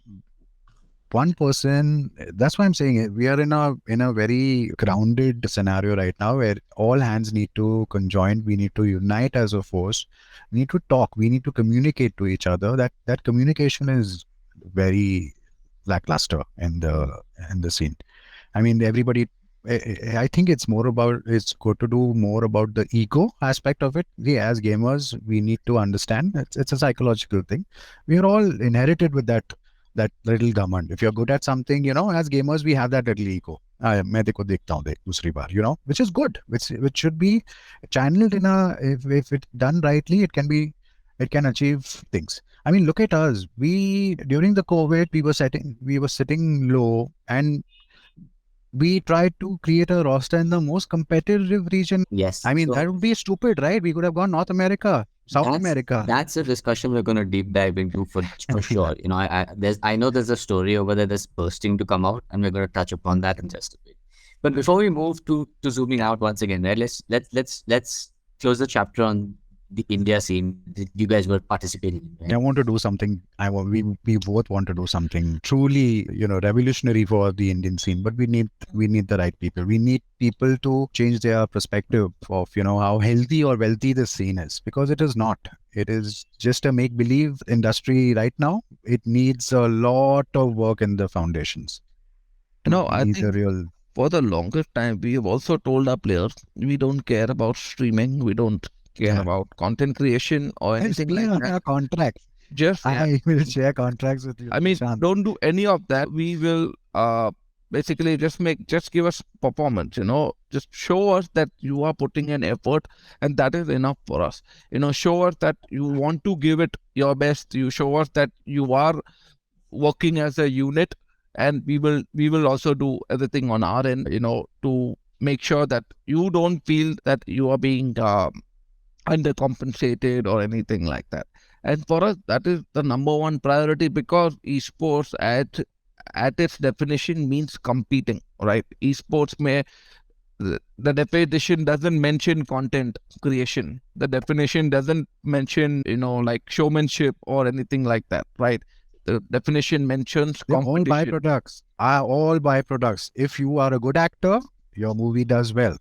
one person, that's why I'm saying it. We are in a very grounded scenario right now where all hands need to conjoin. We need to unite as a force. We need to talk. We need to communicate to each other. That communication is very lackluster in the scene. I mean, everybody. I think it's good to do more about the ego aspect of it. Yeah, as gamers, we need to understand it's a psychological thing. We are all inherited with that little government. If you're good at something, as gamers, we have that little ego. मैं देखो देखता हूँ दूसरी बार, which is good, which should be channeled in if it done rightly, it can achieve things. I mean, look at us. During the COVID, we were sitting low, and we tried to create a roster in the most competitive region. Yes. I mean, that would be stupid, right? We could have gone North America, South America. That's a discussion we're going to deep dive into for sure. I know there's a story over there that's bursting to come out, and we're going to touch upon that in just a bit. But before we move to zooming out once again, right? Let's close the chapter on the India scene that you guys were participating in. Right? I want to do something. We both want to do something truly, revolutionary for the Indian scene. But we need the right people. We need people to change their perspective of how healthy or wealthy this scene is, because it is not. It is just a make-believe industry right now. It needs a lot of work in the foundations. I think for the longest time we have also told our players we don't care about streaming. We don't care about content creation or anything like that. Contracts. I will share contracts with you. I mean, don't do any of that. We will basically just give us performance, just show us that you are putting an effort, and that is enough for us. Show us that you want to give it your best. You show us that you are working as a unit, and we will also do everything on our end, to make sure that you don't feel that you are being undercompensated or anything like that. And for us, that is the number one priority, because esports at its definition means competing, right? Esports the definition doesn't mention content creation. The definition doesn't mention, like showmanship or anything like that, right? The definition mentions competition. All byproducts. If you are a good actor, your movie does well.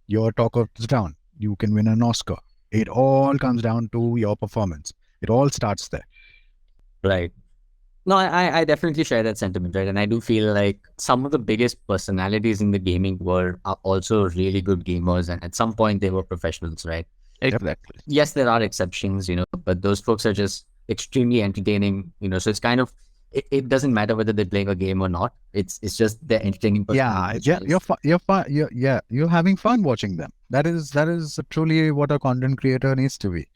Your talk is down. You can win an Oscar. It all comes down to your performance. It all starts there. Right. No, I definitely share that sentiment, right? And I do feel like some of the biggest personalities in the gaming world are also really good gamers, and at some point they were professionals, right? Exactly. Yes, there are exceptions, but those folks are just extremely entertaining, so it's kind of, it doesn't matter whether they're playing a game or not. It's just they're entertaining. Yeah, you're having fun watching them. That is truly what a content creator needs to be.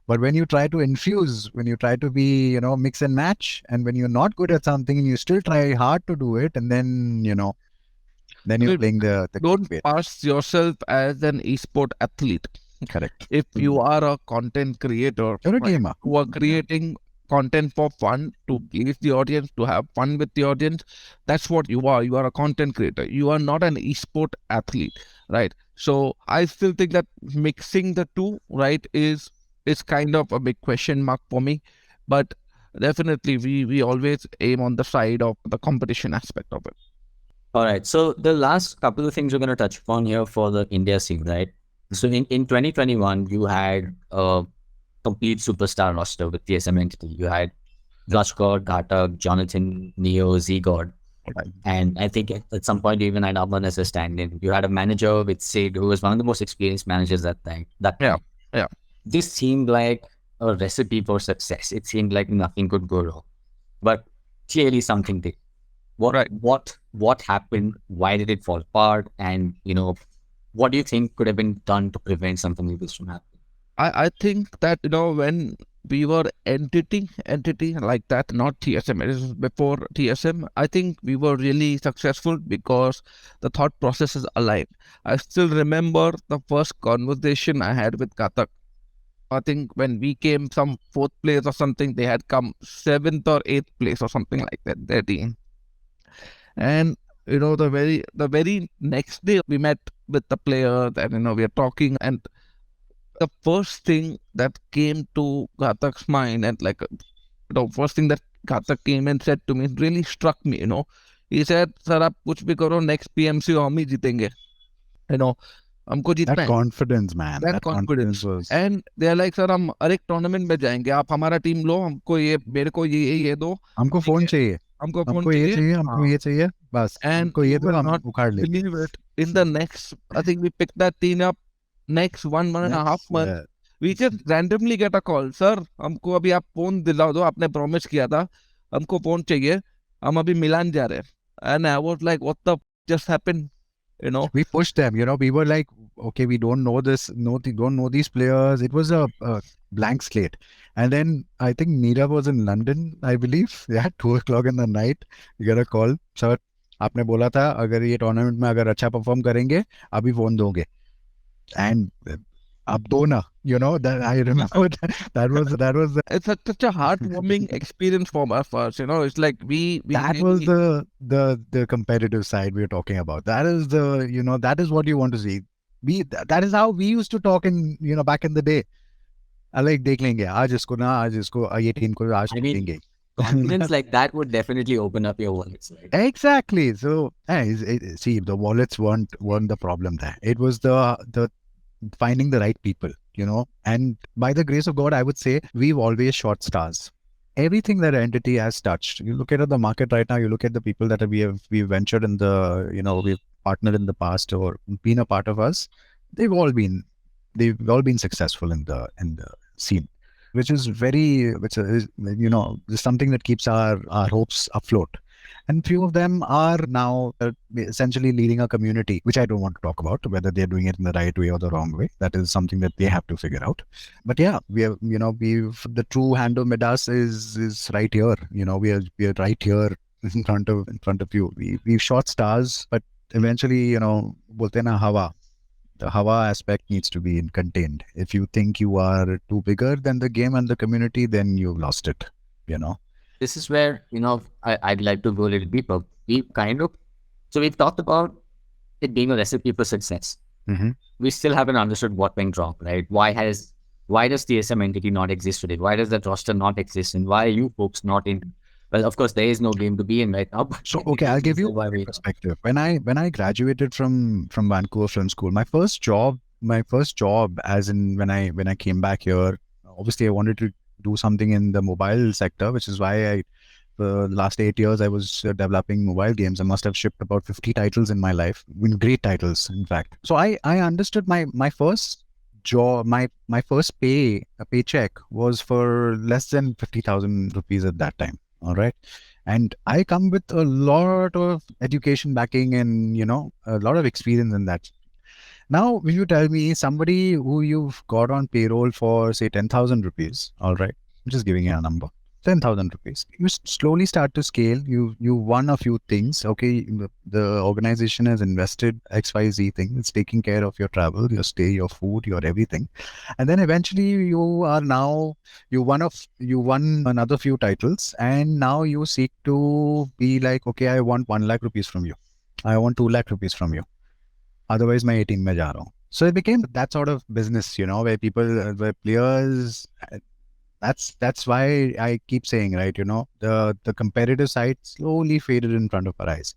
But when you try to infuse, when you try to be, mix and match, and when you're not good at something and you still try hard to do it, and then you're playing the don't pass yourself as an esport athlete. Correct. If you are a content creator, you're a gamer who are creating content for fun, to please the audience, to have fun with the audience, that's what you are. You are a content creator. You are not an esport athlete, right? So I still think that mixing the two, right, is kind of a big question mark for me. But definitely we always aim on the side of the competition aspect of it. All right. So the last couple of things we're going to touch upon here for the India scene, right? So in 2021, you had a complete superstar roster with TSM Entity. You had Clutchgod, Ghatak, Jonathan, Neo, ZGod. Right. And I think at some point you even had Unban as a stand-in. You had a manager with Sid, who was one of the most experienced managers that time. Yeah, yeah. This seemed like a recipe for success. It seemed like nothing could go wrong. But clearly something did. Right. What happened? Why did it fall apart? And what do you think could have been done to prevent something like this from happening? I think that when we were entity like that, not TSM, it is before TSM, I think we were really successful because the thought process is aligned. I still remember the first conversation I had with Ghatak. I think when we came some fourth place or something, they had come seventh or eighth place or something like that, their team. And the very next day we met with the players and we are talking, and the first thing that came to Ghatak's mind, and the first thing that Ghatak came and said to me really struck me. He said, "Sir, आप कुछ भी करो, next PMC हम ही जीतेंगे." हमको जीतना That है. confidence, man. That confidence was. And they are like, "Sir, हम हर एक टूर्नामेंट में जाएंगे, आप हमारा टीम लो, हमको ये मेरे को ये दो, हमको फोन चाहिए, हमको फोन हमको ये चाहिए, हमको ये चाहिए, बस And हमको ये you दो, will हम not उखाड़ लेंगे. believe it. In the next, I think we picked that team up next one and a half month. Yeah. We just randomly get a call. Sir, हमको अभी आप फोन दिला दो, आपने प्रॉमिस किया था, हमको फोन चाहिए, हम अभी मिलान जा रहे हैं. And I was like, what the just happened? We pushed them, we were like, okay, we don't know this, don't know these players. It was a blank slate. And then I think Neerav was in London, I believe. Yeah, 2 o'clock in the night, we got a call. Sir, आपने बोला था अगर ये tournament में अगर अच्छा perform करेंगे अभी फोन दोगे. And अब दो ना, that I remember that was It's such a heartwarming experience for us. It's like we that was the competitive side we were talking about. That is that is what you want to see. That is how we used to talk in back in the day. I like देख लेंगे आज इसको ये team को आज देंगे. Confidence like that would definitely open up your wallets. Right? Exactly. So see, the wallets weren't the problem there. It was the finding the right people, and by the grace of God, I would say we've always shot stars. Everything that entity has touched, you look at the market right now, you look at the people that we've ventured in the, we've partnered in the past or been a part of us, they've all been successful in the scene, which is something that keeps our hopes afloat. And few of them are now essentially leading a community, which I don't want to talk about, whether they're doing it in the right way or the wrong way. That is something that they have to figure out. But yeah, we've the true hand of Midas is right here. We are right here in front of you. We've shot stars, but eventually, bolte na hawa. The hawa aspect needs to be contained. If you think you are too bigger than the game and the community, then you've lost it. This is where, I'd like to go a little deeper. So we've talked about it being a recipe for success. Mm-hmm. We still haven't understood what went wrong, right? Why does TSM entity not exist today? Why does that roster not exist? And why are you folks not in? Well, of course, there is no game to be in right now. So, okay, I'll give you a perspective. When I graduated from Vancouver Film School, my first job, as in when I came back here, obviously I wanted to do something in the mobile sector, which is why the last 8 years I was developing mobile games. I must have shipped about 50 titles in my life, great titles, in fact. So I understood my first job, my first paycheck was for less than 50,000 rupees at that time. All right. And I come with a lot of education backing and, a lot of experience in that. Now, when you tell me somebody who you've got on payroll for, say, 10,000 rupees, all right, I'm just giving you a number, 10,000 rupees. You slowly start to scale. You won a few things. Okay, the organization has invested XYZ thing. It's taking care of your travel, your stay, your food, your everything. And then eventually you won another few titles. And now you seek to be like, okay, I want 1 lakh rupees from you. I want 2 lakh rupees from you. otherwise मैं 18 में जा रहा हूँ. So it became that sort of business, where where players. That's why I keep saying, right, the competitive side slowly faded in front of our eyes.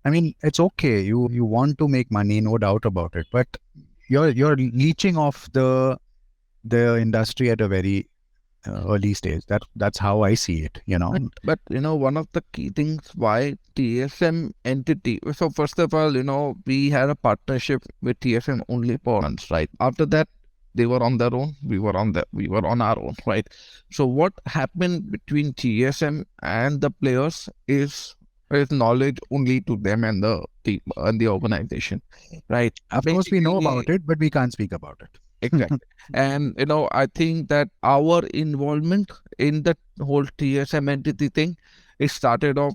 I mean, it's okay. You want to make money, no doubt about it, but you're leeching off the industry at a very early stage. That's how I see it. But one of the key things why TSM entity. So first of all, we had a partnership with TSM only for months, right? After that, they were on their own. We were on our own, right? So what happened between TSM and the players is knowledge only to them and the team and the organization, right? Of course, we know about it, but we can't speak about it. Exactly. And I think that our involvement in the whole TSM entity thing, it started off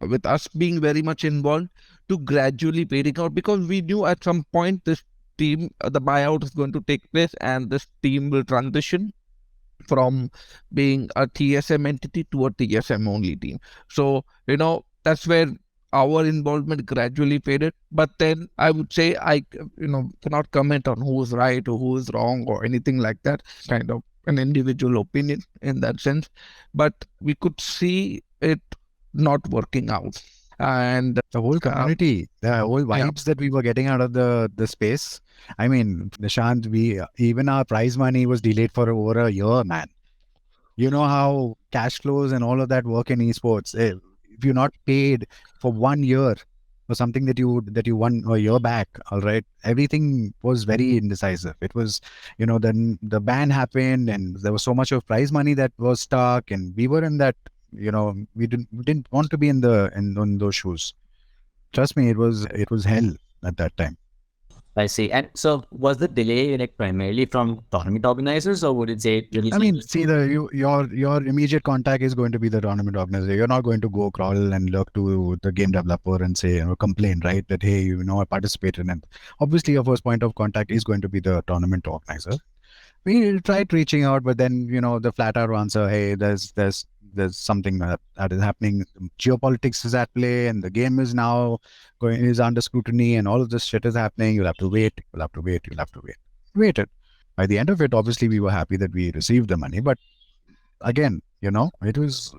with us being very much involved to gradually fading out, because we knew at some point this team, the buyout is going to take place and this team will transition from being a TSM entity to a TSM only team. So, that's where our involvement gradually faded. But then I would say I cannot comment on who's right or who is wrong or anything like that. Kind of an individual opinion in that sense. But we could see it not working out. And the whole community, the whole vibes that we were getting out of the space. I mean, Nishant, even our prize money was delayed for over a year, man. You know how cash flows and all of that work in esports. If you're not paid for 1 year for something that you won a year back, all right, everything was very indecisive. It was, then the ban happened and there was so much of prize money that was stuck, and we were in that. We didn't want to be in those shoes. Trust me, it was hell at that time. I see. And so was the delay like primarily from tournament organizers, or would it say? I mean, see, your immediate contact is going to be the tournament organizer. You're not going to go crawl and look to the game developer and say, complain, right? That, hey, I participated. And obviously your first point of contact is going to be the tournament organizer. We tried reaching out, but then, the flat out answer, hey, there's something that is happening. Geopolitics is at play and the game is now is under scrutiny and all of this shit is happening. You'll have to wait. Waited. By the end of it, obviously, we were happy that we received the money. But again, it was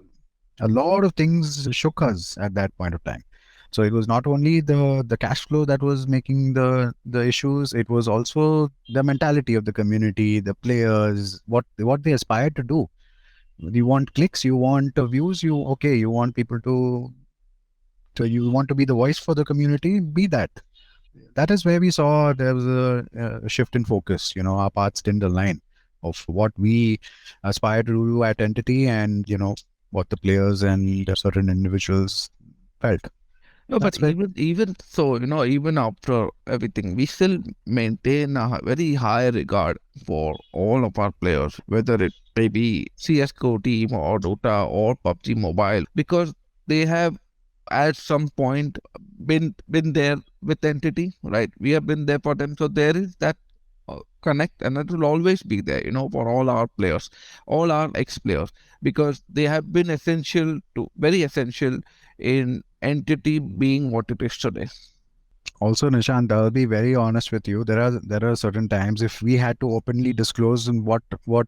a lot of things shook us at that point of time. So it was not only the cash flow that was making the issues, it was also the mentality of the community, the players, what they aspired to do. You want clicks, you want views, you want people you want to be the voice for the community, be that. That is where we saw there was a shift in focus. Our paths didn't align of what we aspire to do at Entity and, what the players and certain individuals felt. No, but even so, even after everything, we still maintain a very high regard for all of our players, whether it may be CSGO team or Dota or PUBG Mobile, because they have at some point been there with Entity, right? We have been there for them. So there is that connect, and that will always be there, for all our players, all our ex-players, because they have been very essential in Entity being what it is today. Also, Nishant, I'll be very honest with you. There are certain times if we had to openly disclose what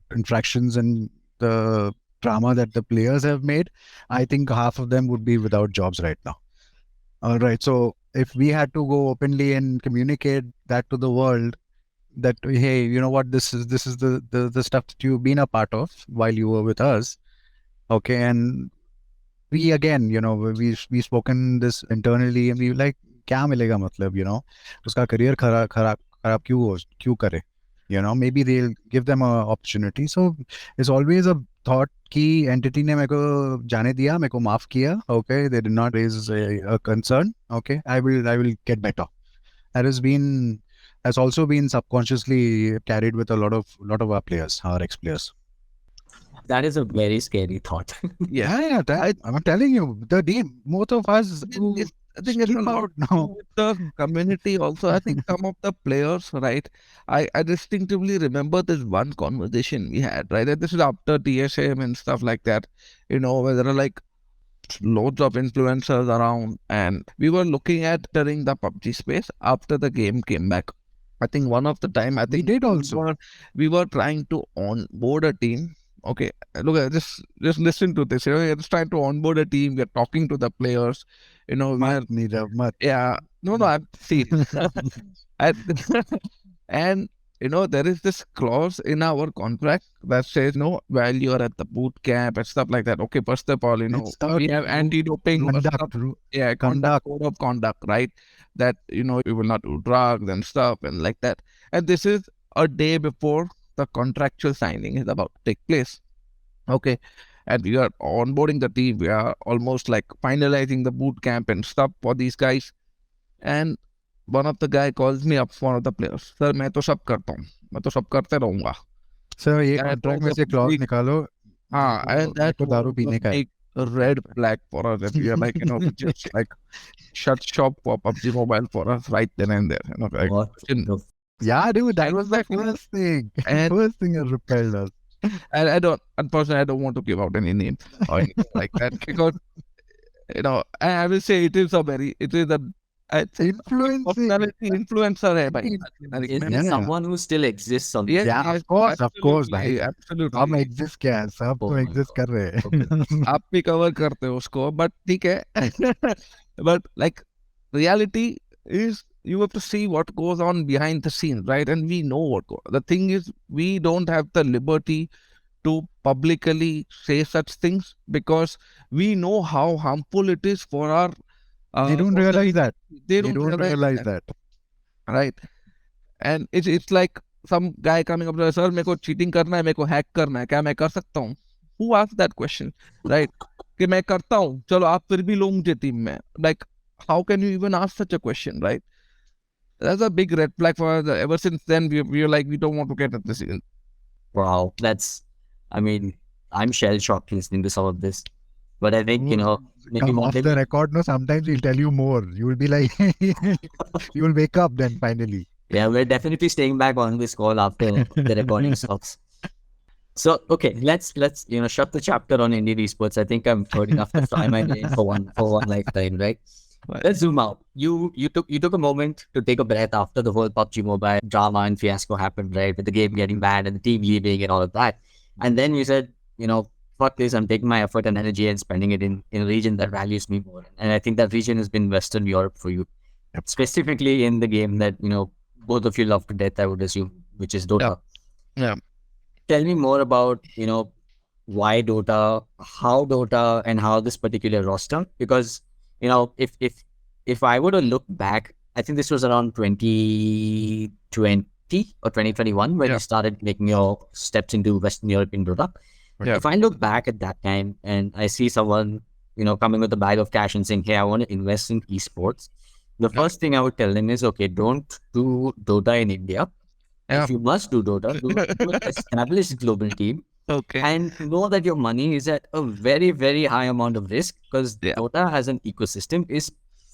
infractions and the drama that the players have made, I think half of them would be without jobs right now. All right. So if we had to go openly and communicate that to the world, that, hey, you know what, this is the stuff that you've been a part of while you were with us. Okay. And we again, we spoken this internally and we like, kya milega matlab, uska career kharab kyun kare, maybe they'll give them an opportunity. So it's always a thought ki Entity ne meko jane diya, meko maaf kiya. Okay, they did not raise a concern. Okay, I will get better. That has also been subconsciously carried with a lot of our players, our ex-players. That is a very scary thought. Yeah, I'm telling you, the team, most of us. I think it's about now the community also. I think some of the players, right? I distinctively remember this one conversation we had, right? And this is after TSM and stuff like that. Where there are like loads of influencers around, and we were looking at entering the PUBG space after the game came back. I think one of the time, I We think did also. we were trying to onboard a team. Okay, look, just listen to this. We're just trying to onboard a team. We're talking to the players. We are Neerav, mat. yeah. No, I'm see. and, and there is this clause in our contract that says no, while you're at the boot camp and stuff like that. Okay, first of all, It's we have anti-doping conduct. code of conduct, right? That we will not do drugs and stuff and like that. And this is a day before the contractual signing is about to take place. Okay. And we are onboarding the team. We are almost like finalizing the boot camp and stuff for these guys. And one of the guy calls me up, one of the players. Sir, मैं तो सब करता हूँ, मैं तो सब करते रहूँगा. Sir, ये That contract was में a से clause big- निकालो. and that तो दारू was पीने a का है. big red flag for us. That we are like, we just like shut shop for PUBG Mobile for us right then and there. Like, What in- the Yeah, dude, that And- was the first thing. and- First thing that repelled us. and unfortunately, I don't want to give out any name or anything like that because, I will say it is a, I'd say Influencing. personality influencer hai, bhai. is Yeah. there someone who still exists on Yes, Yeah, yes, of course, absolutely, भाई. absolutely. हम exist क्या है? सब Oh तो my exist God. कर रहे हैं. आप भी cover करते हो उसको, but ठीक है. But like reality is you have to see what goes on behind the scenes, right? And we know what goes. The thing is, we don't have the liberty to publicly say such things because we know how harmful it is for our. They don't realize that. They They don't don't realize that. right? And it's like some guy coming up to us, sir, मेरे को cheating करना है, मेरे को hack करना है, क्या मैं कर सकता हूँ? Who asked that question, right? कि मैं करता हूँ, चलो आप फिर भी लो मुझे टीम में. Like, how can you even ask such a question, right? That's a big red flag for us. Ever since then, we are like, we don't want to get at this. Wow, I'm shell shocked listening to some of this. But I think, maybe Come one off thing- the record, no, sometimes he'll tell you more. You will be like, you will wake up then finally. Yeah, we're definitely staying back on this call after the recording stops. So, okay, let's shut the chapter on Indian esports. I think I'm heard enough to fry my brain for one lifetime, right? Right. Let's zoom out. You took a moment to take a breath after the whole PUBG Mobile drama and fiasco happened, right? With the game getting banned and the team leaving and all of that. And then you said, fuck this, I'm taking my effort and energy and spending it in a region that values me more. And I think that region has been Western Europe for you. Specifically in the game that, both of you love to death, I would assume, which is Dota. Yeah. Tell me more about, why Dota, and how this particular roster. Because, if I were to look back, I think this was around 2020 or 2021 when Yeah. you started making your steps into Western European Dota. Yeah. If I look back at that time and I see someone, coming with a bag of cash and saying, hey, I want to invest in esports, the Yeah. first thing I would tell them is, okay, don't do Dota in India. Yeah. If you must do Dota, do an established global team Okay. and know that your money is at a very, very high amount of risk because Yeah. Dota as an ecosystem is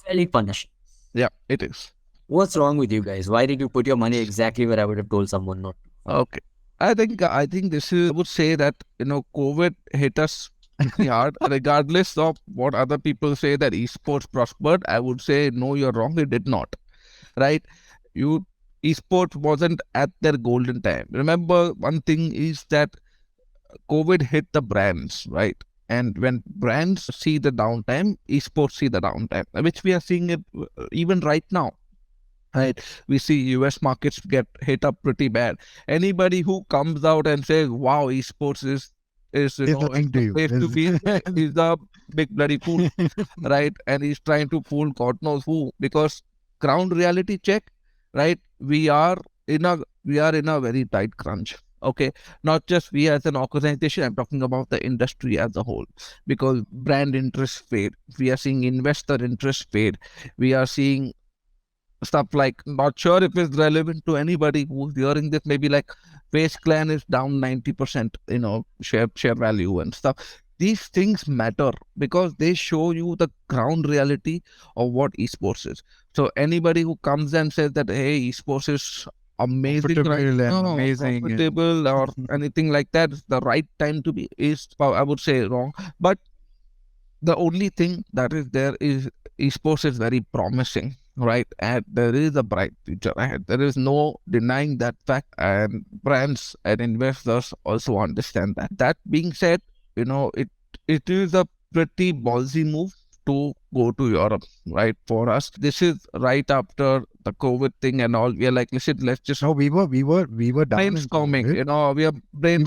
very punishing. Yeah, it is. What's wrong with you guys? Why did you put your money exactly where I would have told someone not to? Okay. I think this is, I would say that, COVID hit us pretty hard, regardless of what other people say that esports prospered. I would say, no, you're wrong. It did not. Right? Esports wasn't at their golden time. Remember, one thing is that COVID hit the brands, right? And when brands see the downtime, esports see the downtime, which we are seeing it even right now. Right, we see US markets get hit up pretty bad. Anybody who comes out and says, "Wow, esports is lying to you. place to be," is a big bloody fool, right? And he's trying to fool God knows who. Because ground reality check, right? We are in a very tight crunch. Okay, not just we as an organization. I'm talking about the industry as a whole. Because brand interest fade, we are seeing investor interest fade. We are seeing stuff like, not sure if it's relevant to anybody who's hearing this, maybe like Face Clan is down 90%, share value and stuff. These things matter because they show you the ground reality of what esports is. So anybody who comes and says that, hey, esports is amazing, Profitable and amazing. profitable or anything like that, the right time to be is, I would say, wrong. But the only thing that is there is esports is very promising, right? And there is a bright future ahead. There is no denying that fact, and brands and investors also understand that. That being said, it is a pretty ballsy move to go to Europe, right? For us, this is right after the COVID thing and all. We are like, listen, let's just No, we were down in brainstorming. COVID. We are We were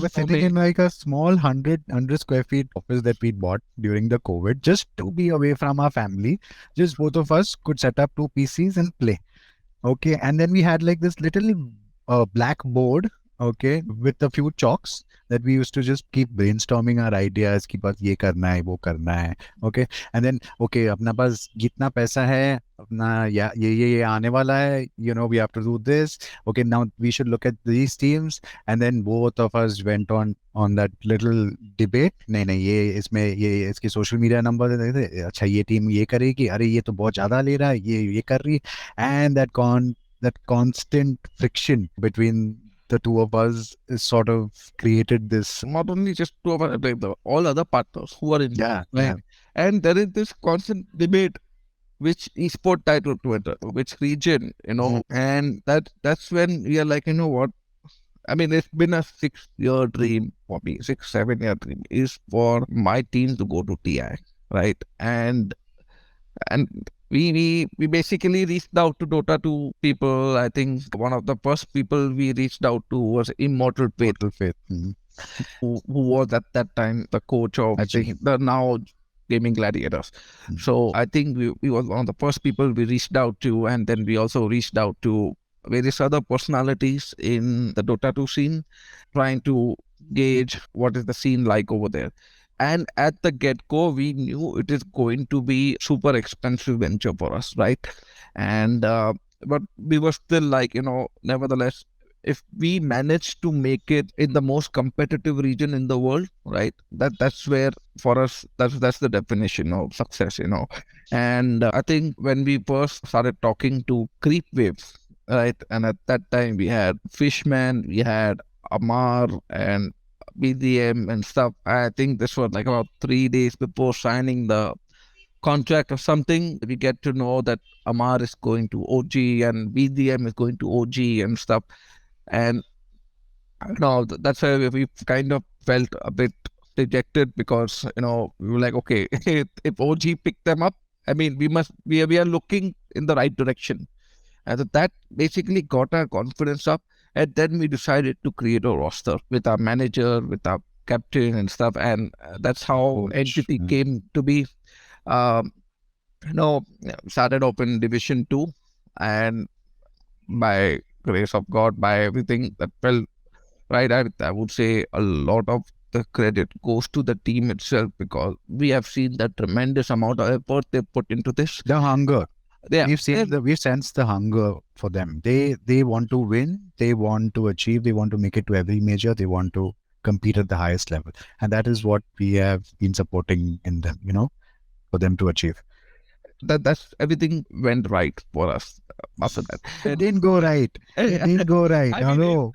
sitting brainstorming. in like a small 100 square feet office that we bought during the COVID just to be away from our family. Just both of us could set up two PCs and play. Okay. And then we had like this little black board, okay, with a few chalks that we used to just keep brainstorming our ideas कि बस ये करना है वो करना है, okay. And then okay, अपना पास कितना पैसा है, अपना या ये आने वाला है, we have to do this, okay. Now we should look at these teams, and then both of us went on that little debate. नहीं ये इसमें ये इसकी सोशल मीडिया नंबर दे, अच्छा ये टीम ये करेगी, अरे ये तो बहुत ज्यादा ले रहा है, ये कर रही है. And that constant friction between the two of us is sort of created this. Not only just two of us, like all other partners who are in, Yeah, right? yeah. And there is this constant debate which esport title to enter, which region, and that's when we are like, what? I mean, it's been a 6-year dream for me, 7-year dream is for my team to go to TI, right? And we basically reached out to Dota 2 people. I think one of the first people we reached out to was Immortal Fate, Total faith. who was at that time the coach of the now Gaming Gladiators. So I think we was one of the first people we reached out to, and then we also reached out to various other personalities in the Dota 2 scene, trying to gauge what is the scene like over there. And at the get-go, we knew it is going to be super expensive venture for us, right? And but we were still like, nevertheless, if we manage to make it in the most competitive region in the world, right? That's where for us that's the definition of success, And I think when we first started talking to Creep Waves, right? And at that time we had Fishman, we had Amar and BDM and stuff. I think this was like about 3 days before signing the contract or something. We get to know that Amar is going to OG and BDM is going to OG and stuff. And that's why we kind of felt a bit dejected because, we were like, okay, if OG picked them up, I mean, we are looking in the right direction. And that basically got our confidence up. And then we decided to create a roster with our manager, with our captain and stuff. And that's how Entity came to be. Started off in Division 2. And by grace of God, by everything that fell right, I would say a lot of the credit goes to the team itself, because we have seen the tremendous amount of effort they put into this. The hunger. Yeah, We've sensed the hunger for them. They want to win. They want to achieve. They want to make it to every major. They want to compete at the highest level, and that is what we have been supporting in them. For them to achieve. That's everything went right for us after that. It didn't go right. It didn't go right. No.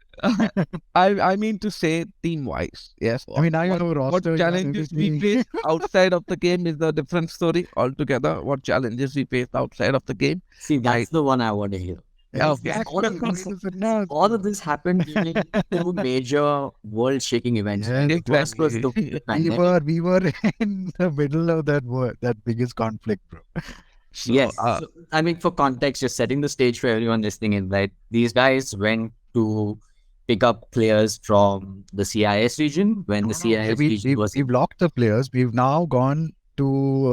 I mean to say team wise, yes. I mean, now you have a roster. What challenges we face outside of the game is a different story altogether. What challenges we face outside of the game. See, that's the one I want to hear. All of this happened during two major world-shaking events. Yes, First was the pandemic. we were in the middle of that biggest conflict, bro. So, Yes. So, I mean, for context, just setting the stage for everyone listening in, right? These guys went to pick up players from the CIS region when the CIS region was... We've locked the players. We've now gone to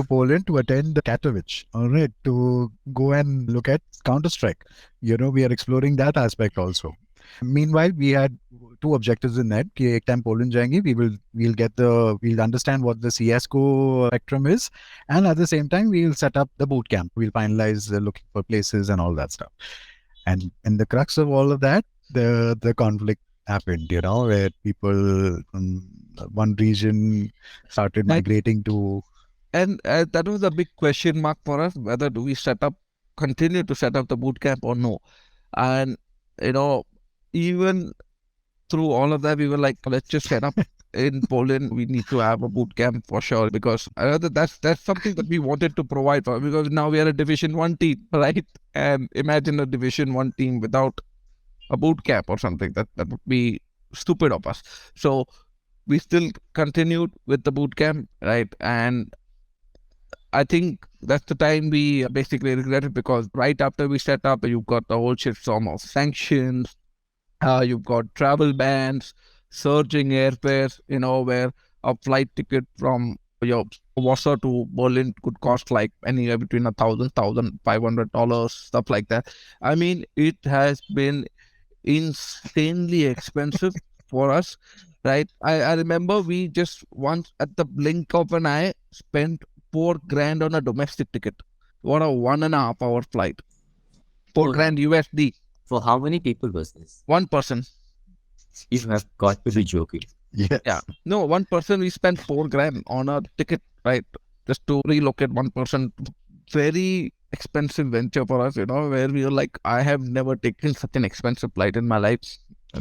Poland to attend Katowice, all right, to go and look at Counter-Strike. We are exploring that aspect also. Meanwhile, we had two objectives in that. कि एक time Poland जाएंगे, we'll understand what the CS:GO spectrum is, and at the same time we'll set up the boot camp. We'll finalize looking for places and all that stuff. And in the crux of all of that, the conflict happened, where people from one region started migrating to... And that was a big question mark for us, whether do we continue to set up the boot camp or no. And, even through all of that, we were like, let's just set up in Poland, we need to have a boot camp for sure, because that's something that we wanted to provide for, because now we are a Division 1 team, right? And imagine a Division 1 team without a boot camp or something. That would be stupid of us. So we still continued with the boot camp, right? And I think that's the time we basically regretted, because right after we set up, you've got the whole shitstorm of sanctions, you've got travel bans, surging airfares, where a flight ticket from your Warsaw to Berlin could cost like anywhere between $1,500, stuff like that. I mean, it has been insanely expensive for us, right? I remember we just once at the blink of an eye spent 4 grand on a domestic ticket. What a 1.5 hour flight. 4 grand USD. For how many people was this? One person. You have got to be joking. Yes. Yeah. No, one person, we spent 4 grand on a ticket, right? Just to relocate one person. Very expensive venture for us, where we were like, I have never taken such an expensive flight in my life.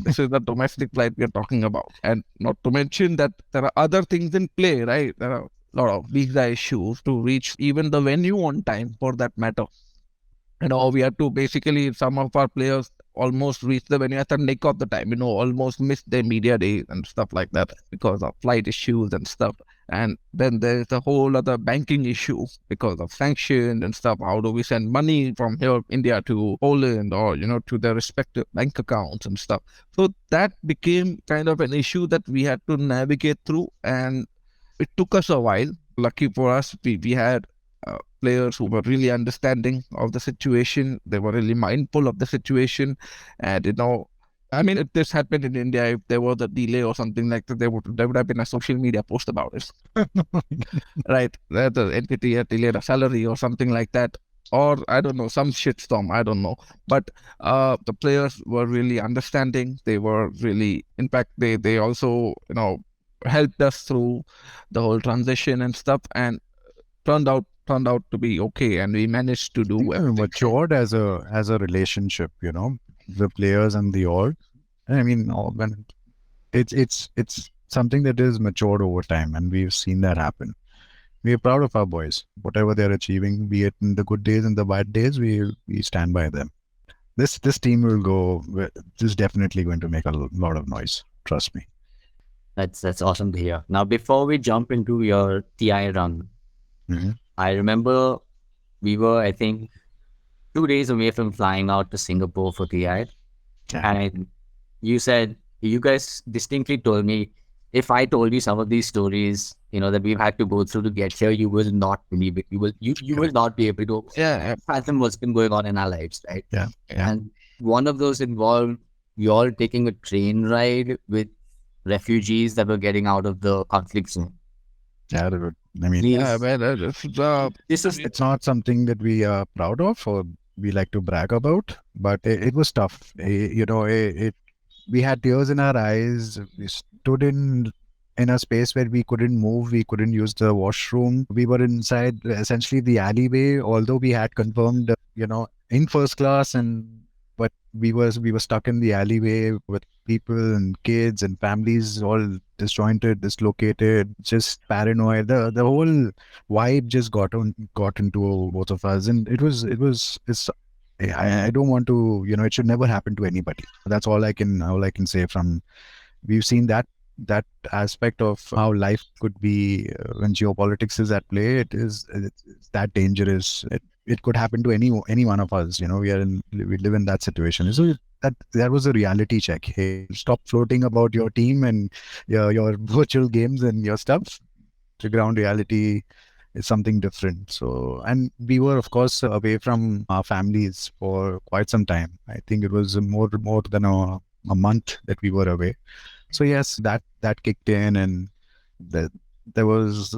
This is the domestic flight we are talking about. And not to mention that there are other things in play, right? There are a lot of visa issues to reach even the venue on time, for that matter. We had to basically, some of our players almost reached the venue at the nick of the time, almost missed their media day and stuff like that because of flight issues and stuff. And then there's a whole other banking issue because of sanctions and stuff. How do we send money from here, India, to Poland, or, to their respective bank accounts and stuff? So that became kind of an issue that we had to navigate through, and it took us a while. Lucky for us, we had players who were really understanding of the situation. They were really mindful of the situation. And, I mean, if this happened in India, if there was a delay or something like that, there would have been a social media post about it. Right? That the entity had delayed a salary or something like that. Or, I don't know, some shitstorm, I don't know. But the players were really understanding. They were really, in fact, they also, helped us through the whole transition and stuff, and turned out to be okay, and we managed to do everything. Matured as a relationship, the players and the org. I mean, when it's something that is matured over time, and we've seen that happen. We are proud of our boys, whatever they're achieving, be it in the good days and the bad days. We stand by them. This team will go. This is definitely going to make a lot of noise. Trust me. That's awesome to hear. Now, before we jump into your TI run, I remember we were, I think, 2 days away from flying out to Singapore for TI. And you guys distinctly told me, if I told you some of these stories, that we've had to go through to get here, you will not believe it. You will not be able to fathom what's been going on in our lives, right? Yeah. And one of those involved you all taking a train ride with refugees that were getting out of the conflict zone. Yeah, I mean, it's not something that we are proud of or we like to brag about, but it was tough. We had tears in our eyes. We stood in a space where we couldn't move. We couldn't use the washroom. We were inside essentially the alleyway, although we had confirmed, in first class, but we were stuck in the alleyway with people and kids and families all disjointed, dislocated, just paranoid. The whole vibe just got into both of us, and I don't want to, it should never happen to anybody. That's all I can say. We've seen that aspect of how life could be when geopolitics is at play. It's that dangerous. It could happen to any one of us. We live in that situation. So that was a reality check. Hey, stop floating about your team and your virtual games and your stuff. The ground reality is something different. So, and we were, of course, away from our families for quite some time. I think it was more than a month that we were away. So yes, that kicked in, and it was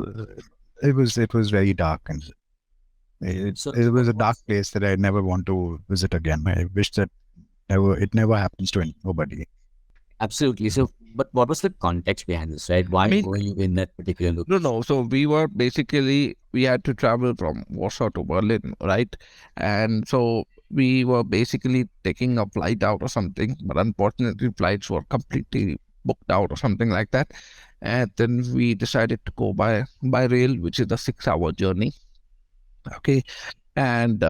very dark, and it was a dark place that I never want to visit again. I wish that it never happens to nobody. Absolutely. So, but what was the context behind this, right? Why were you in that particular location? No. So we had to travel from Warsaw to Berlin, right? And so we were basically taking a flight out or something, but unfortunately flights were completely booked out or something like that. and then we decided to go by rail, which is a 6-hour journey. Okay, and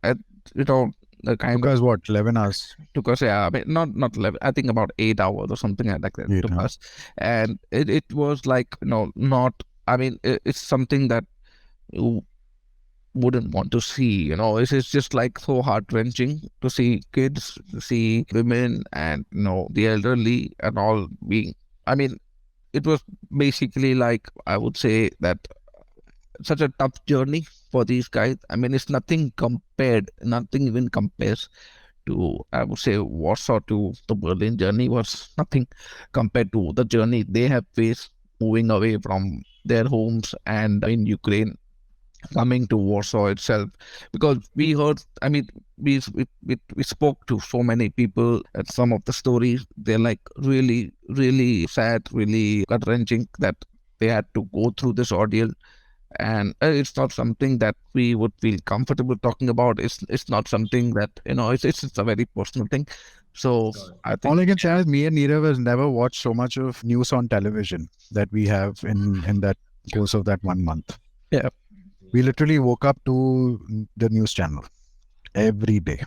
you know, the kind Because what, 11 hours? took us, yeah, I mean, not 11, I think about 8 hours or something like that 8 took hours. us. And it was like, not, I mean, it's something that you wouldn't want to see, it's just like so heart-wrenching to see kids, to see women, and the elderly and all being, I mean, it was basically like, I would say that such a tough journey for these guys. I mean, it's nothing even compares to, I would say, Warsaw to the Berlin journey was nothing compared to the journey they have faced moving away from their homes and in Ukraine, coming to Warsaw itself. Because we heard, I mean, we spoke to so many people, and some of the stories, they're like really, really sad, really gut-wrenching that they had to go through this ordeal. And it's not something that we would feel comfortable talking about. It's not something that, it's a very personal thing. So I All think, I can say is me and Neerav has never watched so much of news on television that we have in that course of that 1 month. Yeah. We literally woke up to the news channel every day.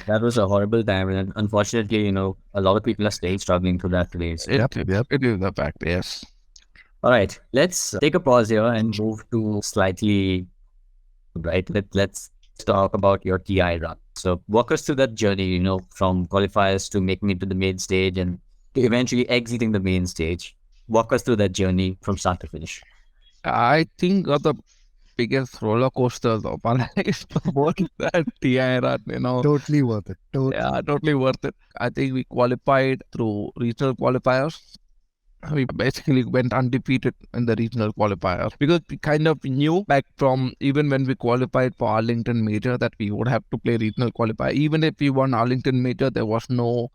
That was a horrible time, and unfortunately, a lot of people are still struggling through that today. So. Yep. it is a fact, yes. All right, let's take a pause here and move to slightly, right? Let's talk about your TI run. So walk us through that journey, from qualifiers to making it to the main stage and to eventually exiting the main stage. Walk us through that journey from start to finish. I think the biggest roller coasters of our life was that TI run, Totally worth it. Yeah, totally worth it. I think we qualified through regional qualifiers. We basically went undefeated in the regional qualifiers because we kind of knew back from even when we qualified for Arlington Major that we would have to play regional qualifier. Even if we won Arlington Major, there was no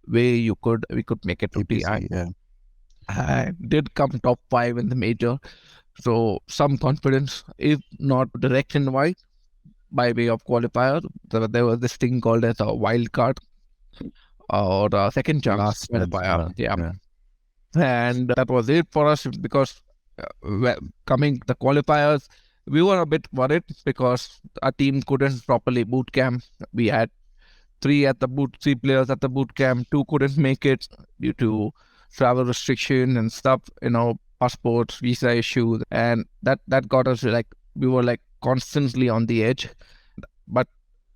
way we could make it to TI. Yeah. I did come top 5 in the major, so some confidence, if not direction-wise, by way of qualifier. There was this thing called as a wild card or a second chance Last qualifier. yeah. And that was it for us because coming the qualifiers, we were a bit worried because our team couldn't properly boot camp. We had three players at the boot camp. 2 couldn't make it due to travel restriction and stuff, passports, visa issues, and that got us like, we were like constantly on the edge. But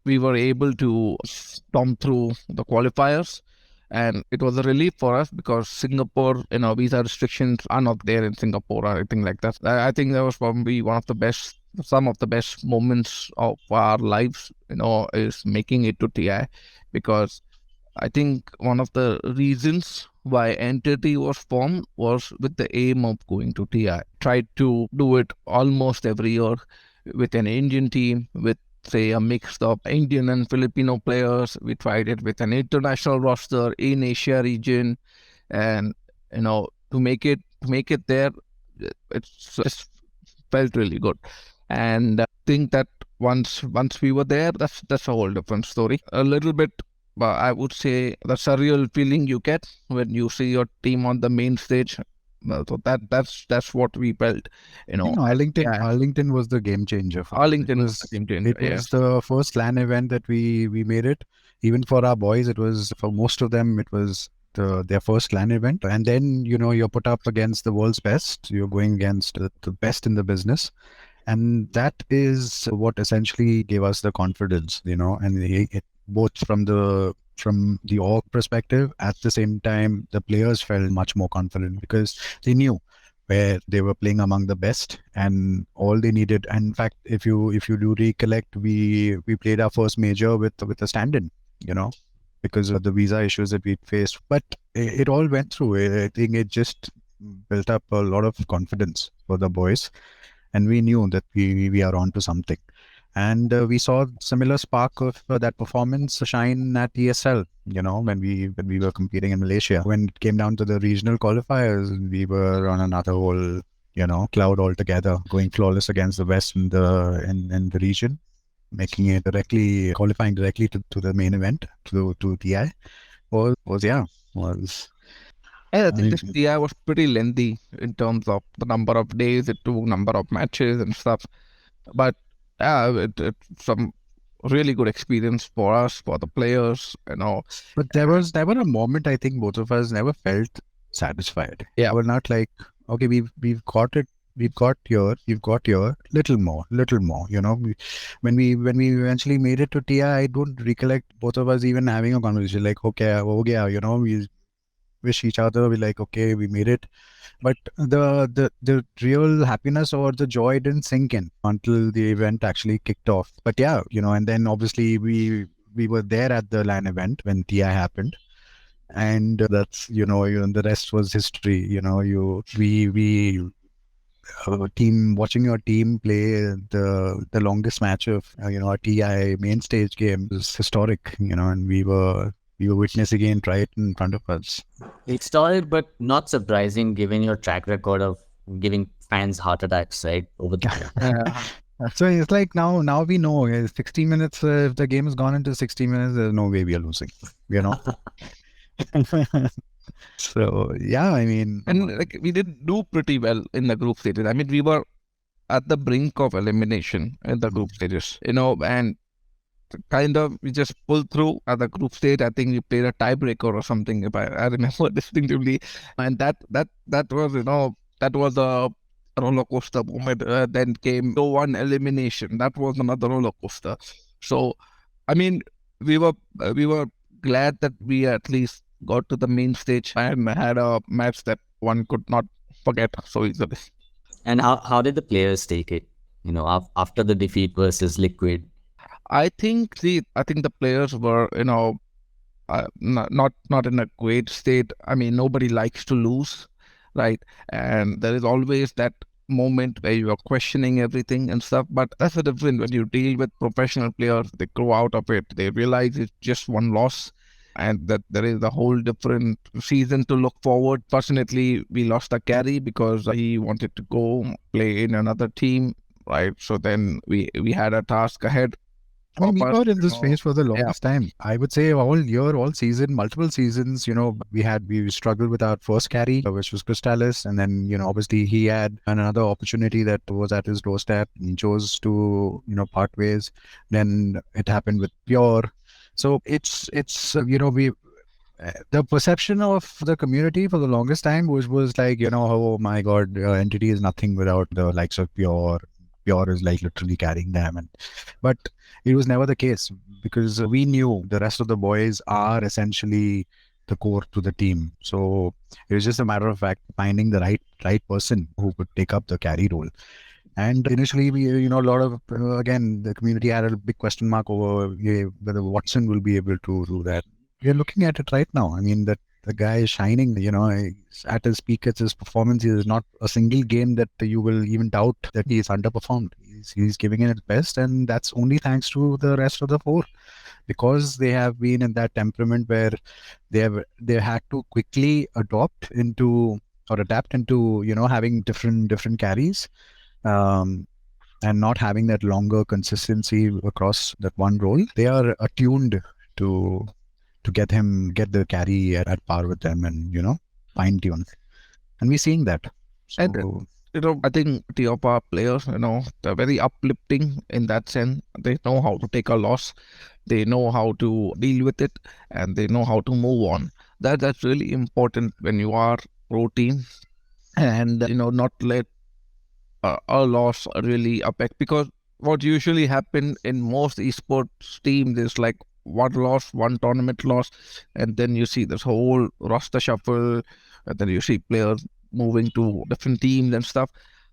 we were able to storm through the qualifiers, and it was a relief for us because Singapore, visa restrictions are not there in Singapore or anything like that. I think that was probably some of the best moments of our lives, is making it to TI, because I think one of the reasons why Entity was formed was with the aim of going to TI. Tried to do it almost every year with an Indian team, with say a mix of Indian and Filipino players. We tried it with an international roster in Asia region, and to make it there, it's just felt really good. And I think that once we were there, that's a whole different story. A little bit, I would say, the surreal feeling you get when you see your team on the main stage. So that's what we felt, Arlington was the game changer for us. Arlington was the game changer. It was the first LAN event that we made it. Even for our boys, it was, for most of them, it was their first LAN event. And then, you're put up against the world's best. You're going against the best in the business. And that is what essentially gave us the confidence, and it both from the org perspective. At the same time, the players felt much more confident because they knew where they were playing among the best, and all they needed. And in fact, if you do recollect, we played our first major with a stand-in, because of the visa issues that we faced. But it all went through. I think it just built up a lot of confidence for the boys, and we knew that we are on to something. And we saw similar spark of that performance shine at ESL, when we were competing in Malaysia. When it came down to the regional qualifiers, we were on another whole, cloud altogether, going flawless against the West in the region, making it qualifying directly to the main event, to TI. Was And I I think mean, this TI was pretty lengthy in terms of the number of days it took, number of matches and stuff. But it's some really good experience for us, for the players, you know. but there was never a moment I think both of us never felt satisfied. Yeah. We're not like, okay, we've got it, we've got here, little more. You know, when we eventually made it to TI, I don't recollect both of us even having a conversation like, okay, ho gaya, you know, we wish each other, we like, okay, we made it. But the real happiness or the joy didn't sink in until the event actually kicked off. But yeah, you know, and then obviously we were there at the LAN event when TI happened, and that's the rest was history. You know, we team watching your team play the longest match of a TI main stage game is historic. You know, and we were witnessing it right in front of us. Historic, but not surprising given your track record of giving fans heart attacks, right? Over the So it's like now we know 60 minutes. If the game has gone into 60 minutes, there's no way we are losing. You know. So yeah, I mean, And like we did do pretty well in the group stages. I mean, we were at the brink of elimination in the group stages, you know, and kind of we just pulled through at the group stage. I think we played a tiebreaker or something, if I remember distinctively. And that was, you know, that was a roller coaster moment. Then came the one elimination. That was another roller coaster. So, I mean, we were glad that we at least got to the main stage and had a match that one could not forget so easily. And how did the players take it? You know, after the defeat versus Liquid. I think the players were, you know, not in a great state. I mean, nobody likes to lose, right? And there is always that moment where you are questioning everything and stuff. But that's the difference when you deal with professional players. They grow out of it. They realize it's just one loss, and that there is a whole different season to look forward. Fortunately, we lost a carry because he wanted to go play in another team, right? So then we had a task ahead. I mean, we But, were in you this know, phase for the yeah, longest time. I would say all year, all season, multiple seasons. You know, we struggled with our first carry, which was Crystalis, and then obviously he had another opportunity that was at his doorstep. He chose to part ways. Then it happened with Pure. So it's we the perception of the community for the longest time was like, oh my God, Entity is nothing without the likes of Pure. Pure is like literally carrying them, but it was never the case because we knew the rest of the boys are essentially the core to the team. So it was just a matter of fact finding the right person who could take up the carry role. And initially, we, a lot of, again, the community had a big question mark over whether Watson will be able to do that. We're looking at it right now. I mean, that the guy is shining, at his peak, at his performance. There's not a single game that you will even doubt that he is underperformed. He's giving it his best, and that's only thanks to the rest of the four, because they have been in that temperament where they had to quickly adapt into having different carries, and not having that longer consistency across that one role. They are attuned to get the carry at par with them, and fine tune. And we're seeing that. and So I think the of our players, they're very uplifting in that sense. They know how to take a loss, they know how to deal with it, and they know how to move on. That's really important when you are pro team, and not let a loss really affect, because what usually happen in most esports teams is like one loss, one tournament loss, and then you see this whole roster shuffle, and then you see players moving to different teams and stuff.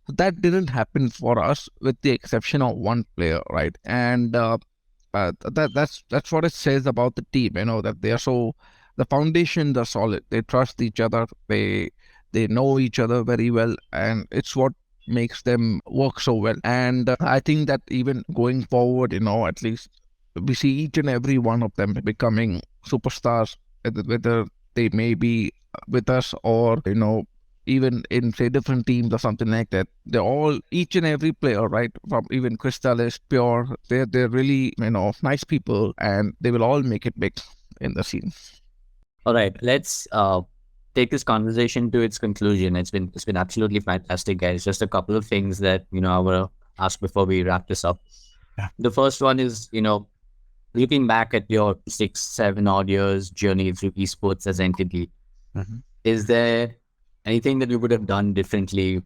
That didn't happen for us, with the exception of one player, right? And that's what it says about the team. That they are so, the foundations are solid. They trust each other. They know each other very well, and it's what makes them work so well. And I think that even going forward, at least we see each and every one of them becoming superstars, whether they may be with us or even in say different teams or something like that. They're all, each and every player, right, from even Crystalis, Pure, they're really nice people, and they will all make it big in the scene. All right, let's take this conversation to its conclusion. It's been absolutely fantastic, guys. Just a couple of things that I want to ask before we wrap this up. Yeah. The first one is, looking back at your 6-7 odd years journey through esports as entity, is there anything that you would have done differently,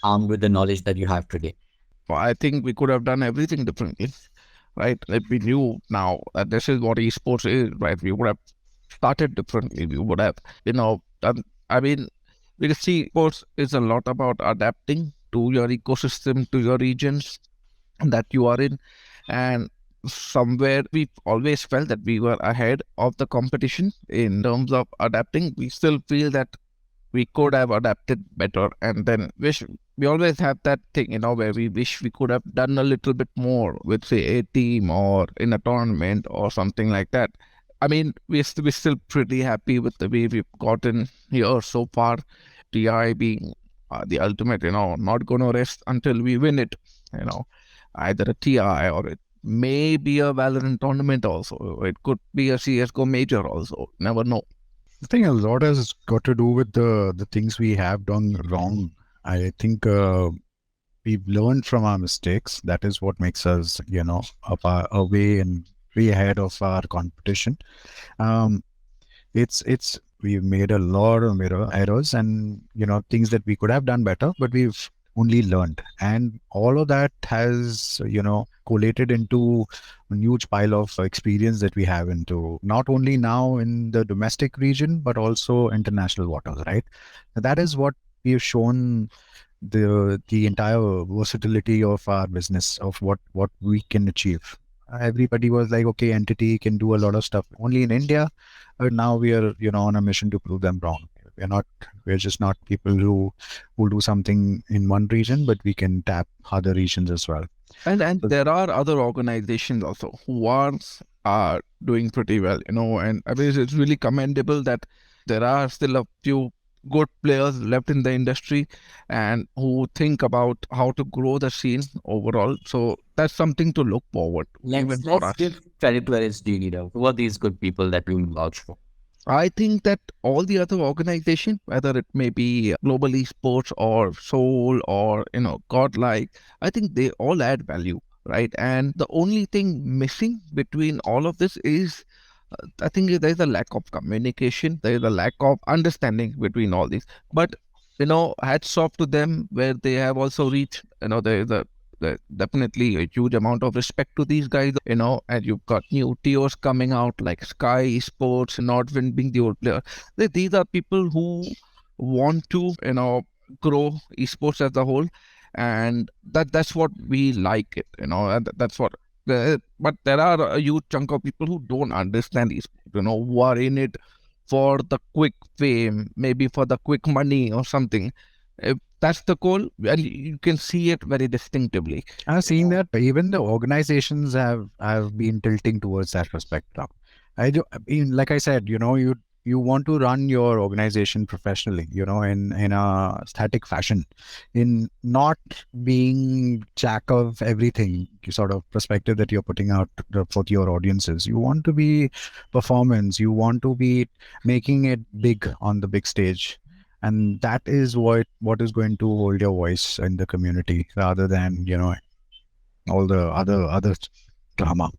armed with the knowledge that you have today? Well, I think we could have done everything differently, right? If we knew now that this is what esports is, right, we would have started differently. We would have, done, I mean, because see, sports is a lot about adapting to your ecosystem, to your regions that you are in. And somewhere we've always felt that we were ahead of the competition in terms of adapting. We still feel that we could have adapted better, and then we always have that thing, where we wish we could have done a little bit more with, say, a team or in a tournament or something like that. I mean, we're still pretty happy with the way we've gotten here so far. TI being the ultimate, not going to rest until we win it, either a TI or it may be a Valorant tournament also. It could be a CSGO major also. Never know. I think a lot has got to do with the things we have done wrong. I think we've learned from our mistakes. That is what makes us, away and way ahead of our competition. We've made a lot of errors and, things that we could have done better, but we've only learned. And all of that has, collated into a huge pile of experience that we have into not only now in the domestic region, but also international waters, right? That is what we have shown the entire versatility of our business, of what we can achieve. Everybody was like, okay, entity can do a lot of stuff only in India, but now we are, on a mission to prove them wrong. We're just not people who do something in one region, but we can tap other regions as well. And there are other organizations also who are doing pretty well, and I mean, it's really commendable that there are still a few good players left in the industry and who think about how to grow the scene overall. So that's something to look forward to. Let's give credit where it's due, Who are these good people that we vouch for? I think that all the other organizations, whether it may be Global Esports or Soul or, Godlike, I think they all add value, right? And the only thing missing between all of this is, I think there's a lack of communication. There's a lack of understanding between all these. But, hats off to them where they have also reached, there's definitely a huge amount of respect to these guys, and you've got new TOs coming out like Sky Esports, Nordwind being the old player. These are people who want to, grow esports as a whole, and that's what we like it, and that's what. But there are a huge chunk of people who don't understand esports, who are in it for the quick fame, maybe for the quick money or something. If that's the goal, and you can see it very distinctively. I've seen that even the organizations have been tilting towards that perspective. Like I said, you want to run your organization professionally, in a static fashion, in not being jack of everything sort of perspective that you're putting out for your audiences. You want to be performance. You want to be making it big on the big stage. And that is what is going to hold your voice in the community rather than, all the other drama.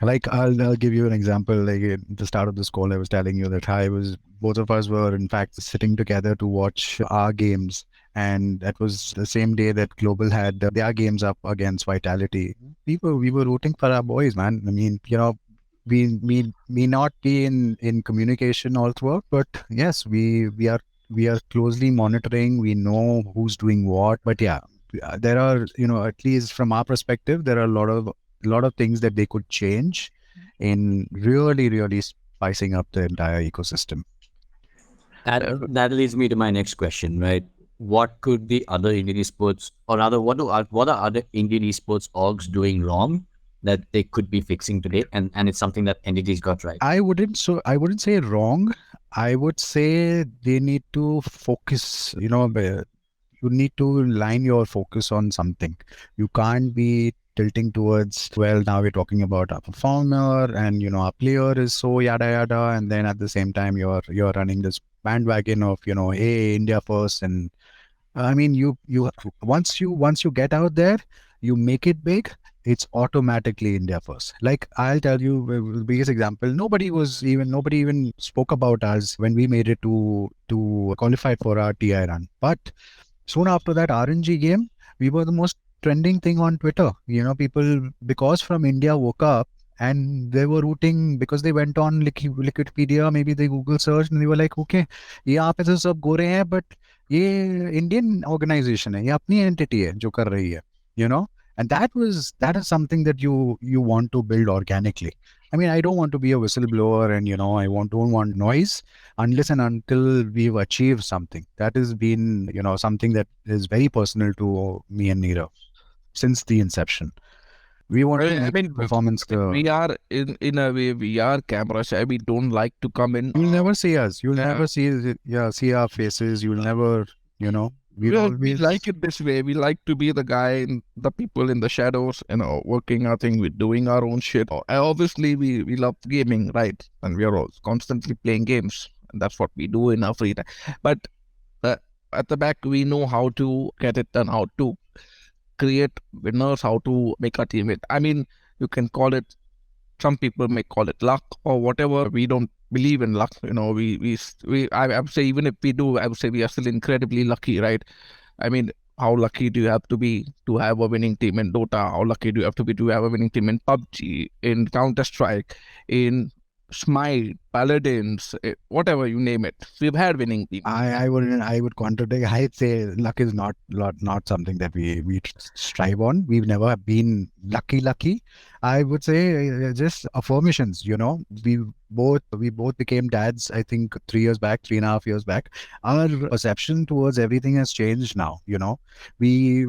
Like I'll give you an example. Like at the start of this call, I was telling you that both of us were in fact sitting together to watch our games. And that was the same day that Global had their games up against Vitality. We were rooting for our boys, man. I mean, we may not be in communication all throughout, but yes, we are closely monitoring. We know who's doing what. But yeah, there are, at least from our perspective, there are a lot of things that they could change in really spicing up the entire ecosystem. That leads me to my next question, right? What could the other Indian esports, or rather, what are other Indian esports orgs doing wrong that they could be fixing today, and it's something that entities got right? I wouldn't say wrong. I would say they need to focus, you need to line your focus on something. You can't be tilting towards, well, now we're talking about our performer and, our player is so yada yada. And then at the same time, you're running this bandwagon of, hey, India first. And I mean, once you get out there, you make it big. It's automatically India first. Like I'll tell you the biggest example. Nobody even spoke about us when we made it to qualify for our TI run. But soon after that RNG game, we were the most trending thing on Twitter. People, because from India woke up and they were rooting because they went on Wikipedia, maybe they Google search and they were like, okay, ये आप ऐसे सब go रहे हैं, but ये Indian organization है, ये अपनी entity है जो कर रही है, and that is something that you want to build organically. I mean, I don't want to be a whistleblower and, don't want noise unless and until we've achieved something. That has been, something that is very personal to me and Neerav since the inception. We want to make performance. We are in a way, we are camera shy. We don't like to come in. You'll never see us. You'll never see our faces. You'll never, we like it this way. We like to be the guy, the people in the shadows, working our thing, we're doing our own shit. Obviously, we love gaming, right? And we are all constantly playing games. And that's what we do in our free time. But at the back, we know how to get it done, how to create winners, how to make a team. I mean, you can call it, some people may call it luck or whatever. We don't believe in luck. I would say even if we do, I would say we are still incredibly lucky, right? I mean, how lucky do you have to be to have a winning team in Dota? How lucky do you have to be to have a winning team in PUBG, in Counter-Strike, in Smite, Paladins, whatever you name it. We've had winning teams. I would contradict. I'd say luck is not something that we strive on. We've never been lucky. I would say just affirmations. We both became dads. I think 3.5 years back. Our perception towards everything has changed now. We.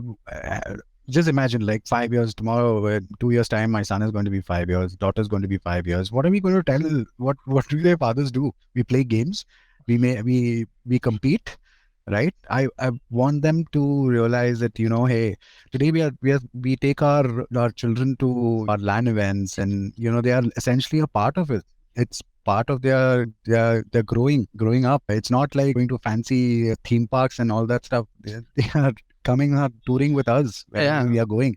Just imagine, like 5 years tomorrow, 2 years time, my son is going to be 5 years, daughter's going to be 5 years. What are we going to tell? What do their fathers do? We play games. We compete, right? I want them to realize that, hey, today we take our children to our LAN events, and they are essentially a part of it. It's part of their growing up. It's not like going to fancy theme parks and all that stuff. They are coming out touring with us wherever we are going.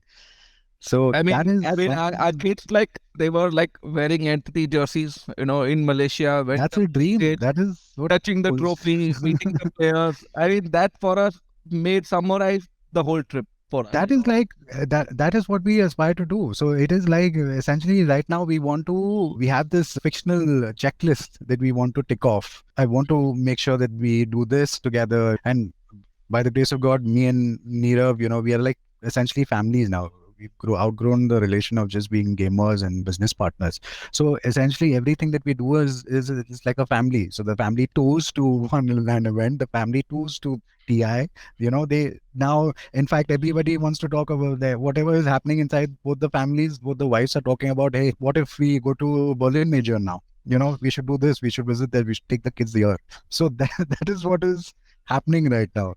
So I mean, our kids, like, they were like wearing entity jerseys, in Malaysia. That's a dream. That is touching the trophy, meeting the players. I mean, that for us made summarize the whole trip for us. That is like that is what we aspire to do. So it is like essentially right now we have this fictional checklist that we want to tick off. I want to make sure that we do this together, and by the grace of God, me and Neerav, we are like essentially families now. We've outgrown the relation of just being gamers and business partners. So essentially everything that we do is like a family. So the family tours to one LAN event, the family tours to TI, they now, in fact, everybody wants to talk about whatever is happening inside both the families. Both the wives are talking about, hey, what if we go to Berlin Major now? We should do this, we should visit there, we should take the kids there. So that is what is happening right now,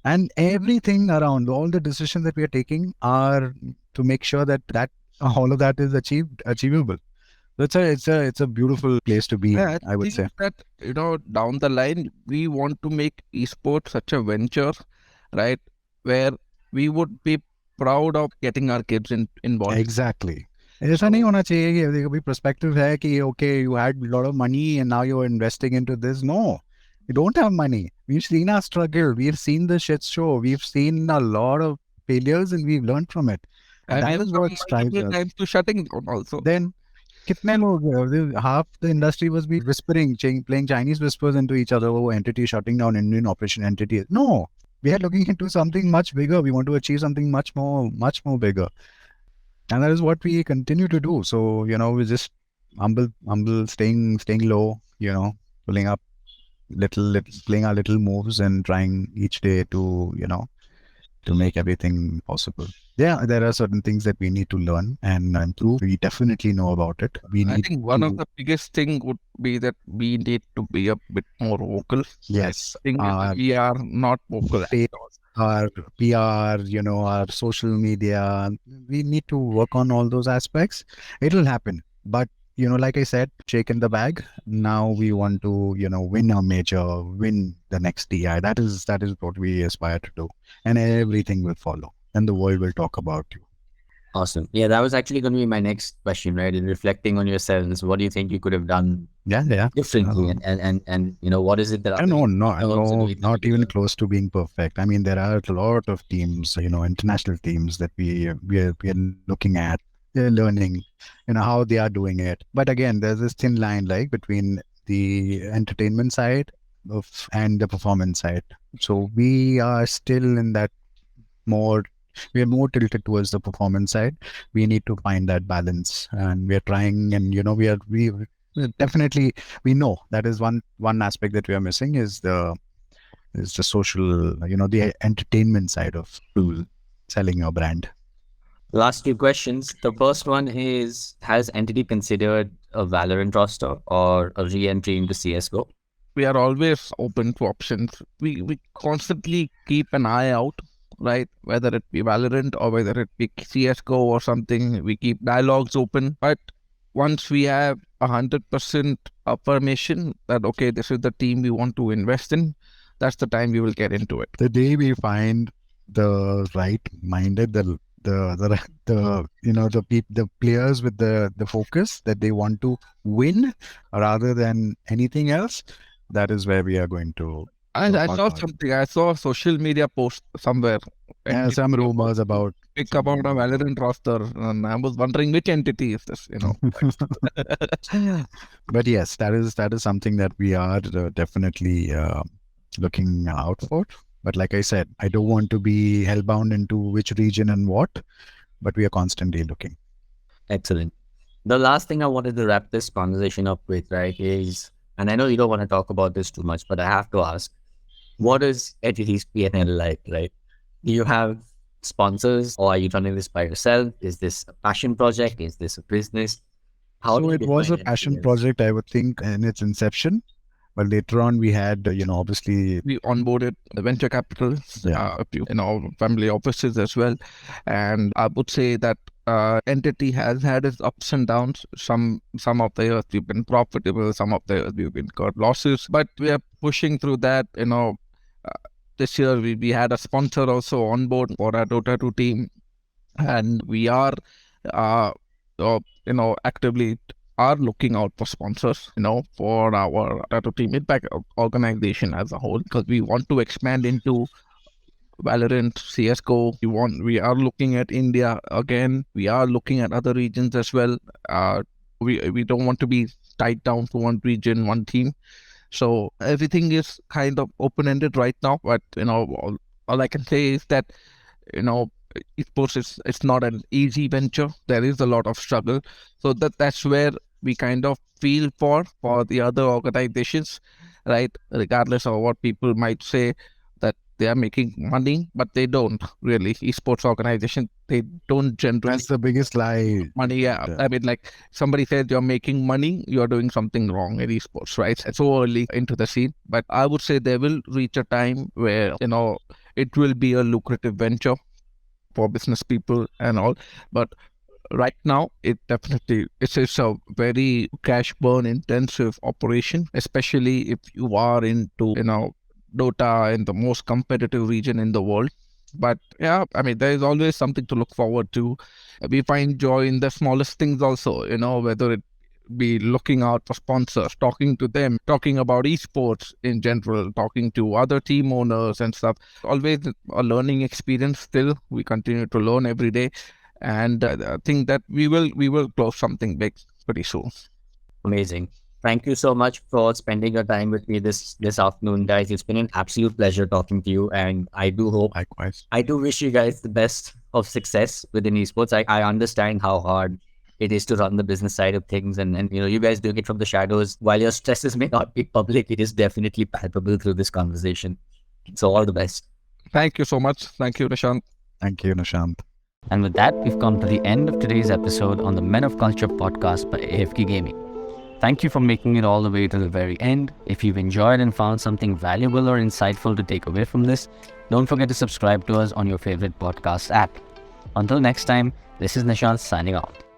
and everything around, all the decisions that we are taking are to make sure that all of that is achievable. It's a beautiful place to be. I would say that down the line we want to make esports such a venture, right, where we would be proud of getting our kids involved. Exactly. ऐसा नहीं होना चाहिए कि देखो perspective है कि okay, you had a lot of money and now you're investing into this. No. We don't have money. We've seen our struggle. We've seen the shit show. We've seen a lot of failures and we've learned from it. And that is what strives us. To shutting down also. Then, half the industry was whispering, playing Chinese whispers into each other. Oh, entity shutting down, Indian operation entity. No, we are looking into something much bigger. We want to achieve something much more bigger. And that is what we continue to do. So, we're just humble, staying low, pulling up little playing our little moves and trying each day to to make everything possible. Yeah, there are certain things that we need to learn and improve. We definitely know about it. I think one of the biggest thing would be that we need to be a bit more vocal. Yes, we are not vocal. our PR, our social media. We need to work on all those aspects. It'll happen. But, like I said, shake in the bag. Now we want to, win a major, win the next DI. That is what we aspire to do. And everything will follow. And the world will talk about you. Awesome. Yeah, that was actually going to be my next question, right? In reflecting on yourselves, what do you think you could have done differently? And what is it that no, not even close to being perfect. I mean, there are a lot of teams, international teams that we are looking at, they're learning, how they are doing it. But again, there's this thin line like between the entertainment side and the performance side. So we are still in that more we are more tilted towards the performance side. We need to find that balance, and we are trying. And we definitely, we know that is one aspect that we are missing is the social, the entertainment side of selling your brand. Last few questions. The first one is, has Entity considered a Valorant roster or a re-entry into CSGO? We are always open to options. We constantly keep an eye out, right? Whether it be Valorant or whether it be CSGO or something, we keep dialogues open. But once we have 100% affirmation that, okay, this is the team we want to invest in, that's the time we will get into it. The day we find the right-minded, the players with the focus that they want to win rather than anything else, that is where we are going to. I saw something. I saw a social media post somewhere. Yeah, some rumors about a Valorant roster, and I was wondering which entity is this. But yes, that is something that we are definitely looking out for. But like I said, I don't want to be hellbound into which region and what, but we are constantly looking. Excellent. The last thing I wanted to wrap this conversation up with, right, is, and I know you don't want to talk about this too much, but I have to ask, what is Entity's P&L like, right? Do you have sponsors, or are you running this by yourself? Is this a passion project? Is this a business? So it was a passion project, I would think, in its inception. But later on, we had, obviously, we onboarded the venture capital, a few, family offices as well. And I would say that Entity has had its ups and downs. Some of the years we've been profitable, some of the years we've incurred losses, but we are pushing through that. This year we had a sponsor also on board for our Dota 2 team, and we are, actively are looking out for sponsors, for our Dota team, impact organization as a whole, because we want to expand into Valorant, CSGO. We are looking at India again. We are looking at other regions as well. We don't want to be tied down to one region, one team. So everything is kind of open-ended right now. But all I can say is that esports it's not an easy venture. There is a lot of struggle. So that's where we kind of feel for the other organizations, right? Regardless of what people might say, that they are making money, but they don't really. Esports organizations, they don't generally. That's the biggest lie. Money, yeah. I mean, like somebody said, you're making money, you're doing something wrong in esports, right? It's so early into the scene. But I would say there will reach a time where, it will be a lucrative venture for business people and all. But right now, it's a very cash burn intensive operation, especially if you are into, Dota in the most competitive region in the world. But yeah, I mean, there is always something to look forward to. We find joy in the smallest things also, whether it be looking out for sponsors, talking to them, talking about esports in general, talking to other team owners and stuff. Always a learning experience still. We continue to learn every day. And I think that we will close something big pretty soon. Amazing. Thank you so much for spending your time with me this afternoon, guys. It's been an absolute pleasure talking to you, and I do hope, likewise, I do wish you guys the best of success within esports. I understand how hard it is to run the business side of things, and you guys doing it from the shadows. While your stresses may not be public, it is definitely palpable through this conversation. So all the best. Thank you so much. Thank you, Nishant. Thank you, Nishant. And with that, we've come to the end of today's episode on the Men of Culture podcast by AFK Gaming. Thank you for making it all the way to the very end. If you've enjoyed and found something valuable or insightful to take away from this, don't forget to subscribe to us on your favorite podcast app. Until next time, this is Nishant signing out.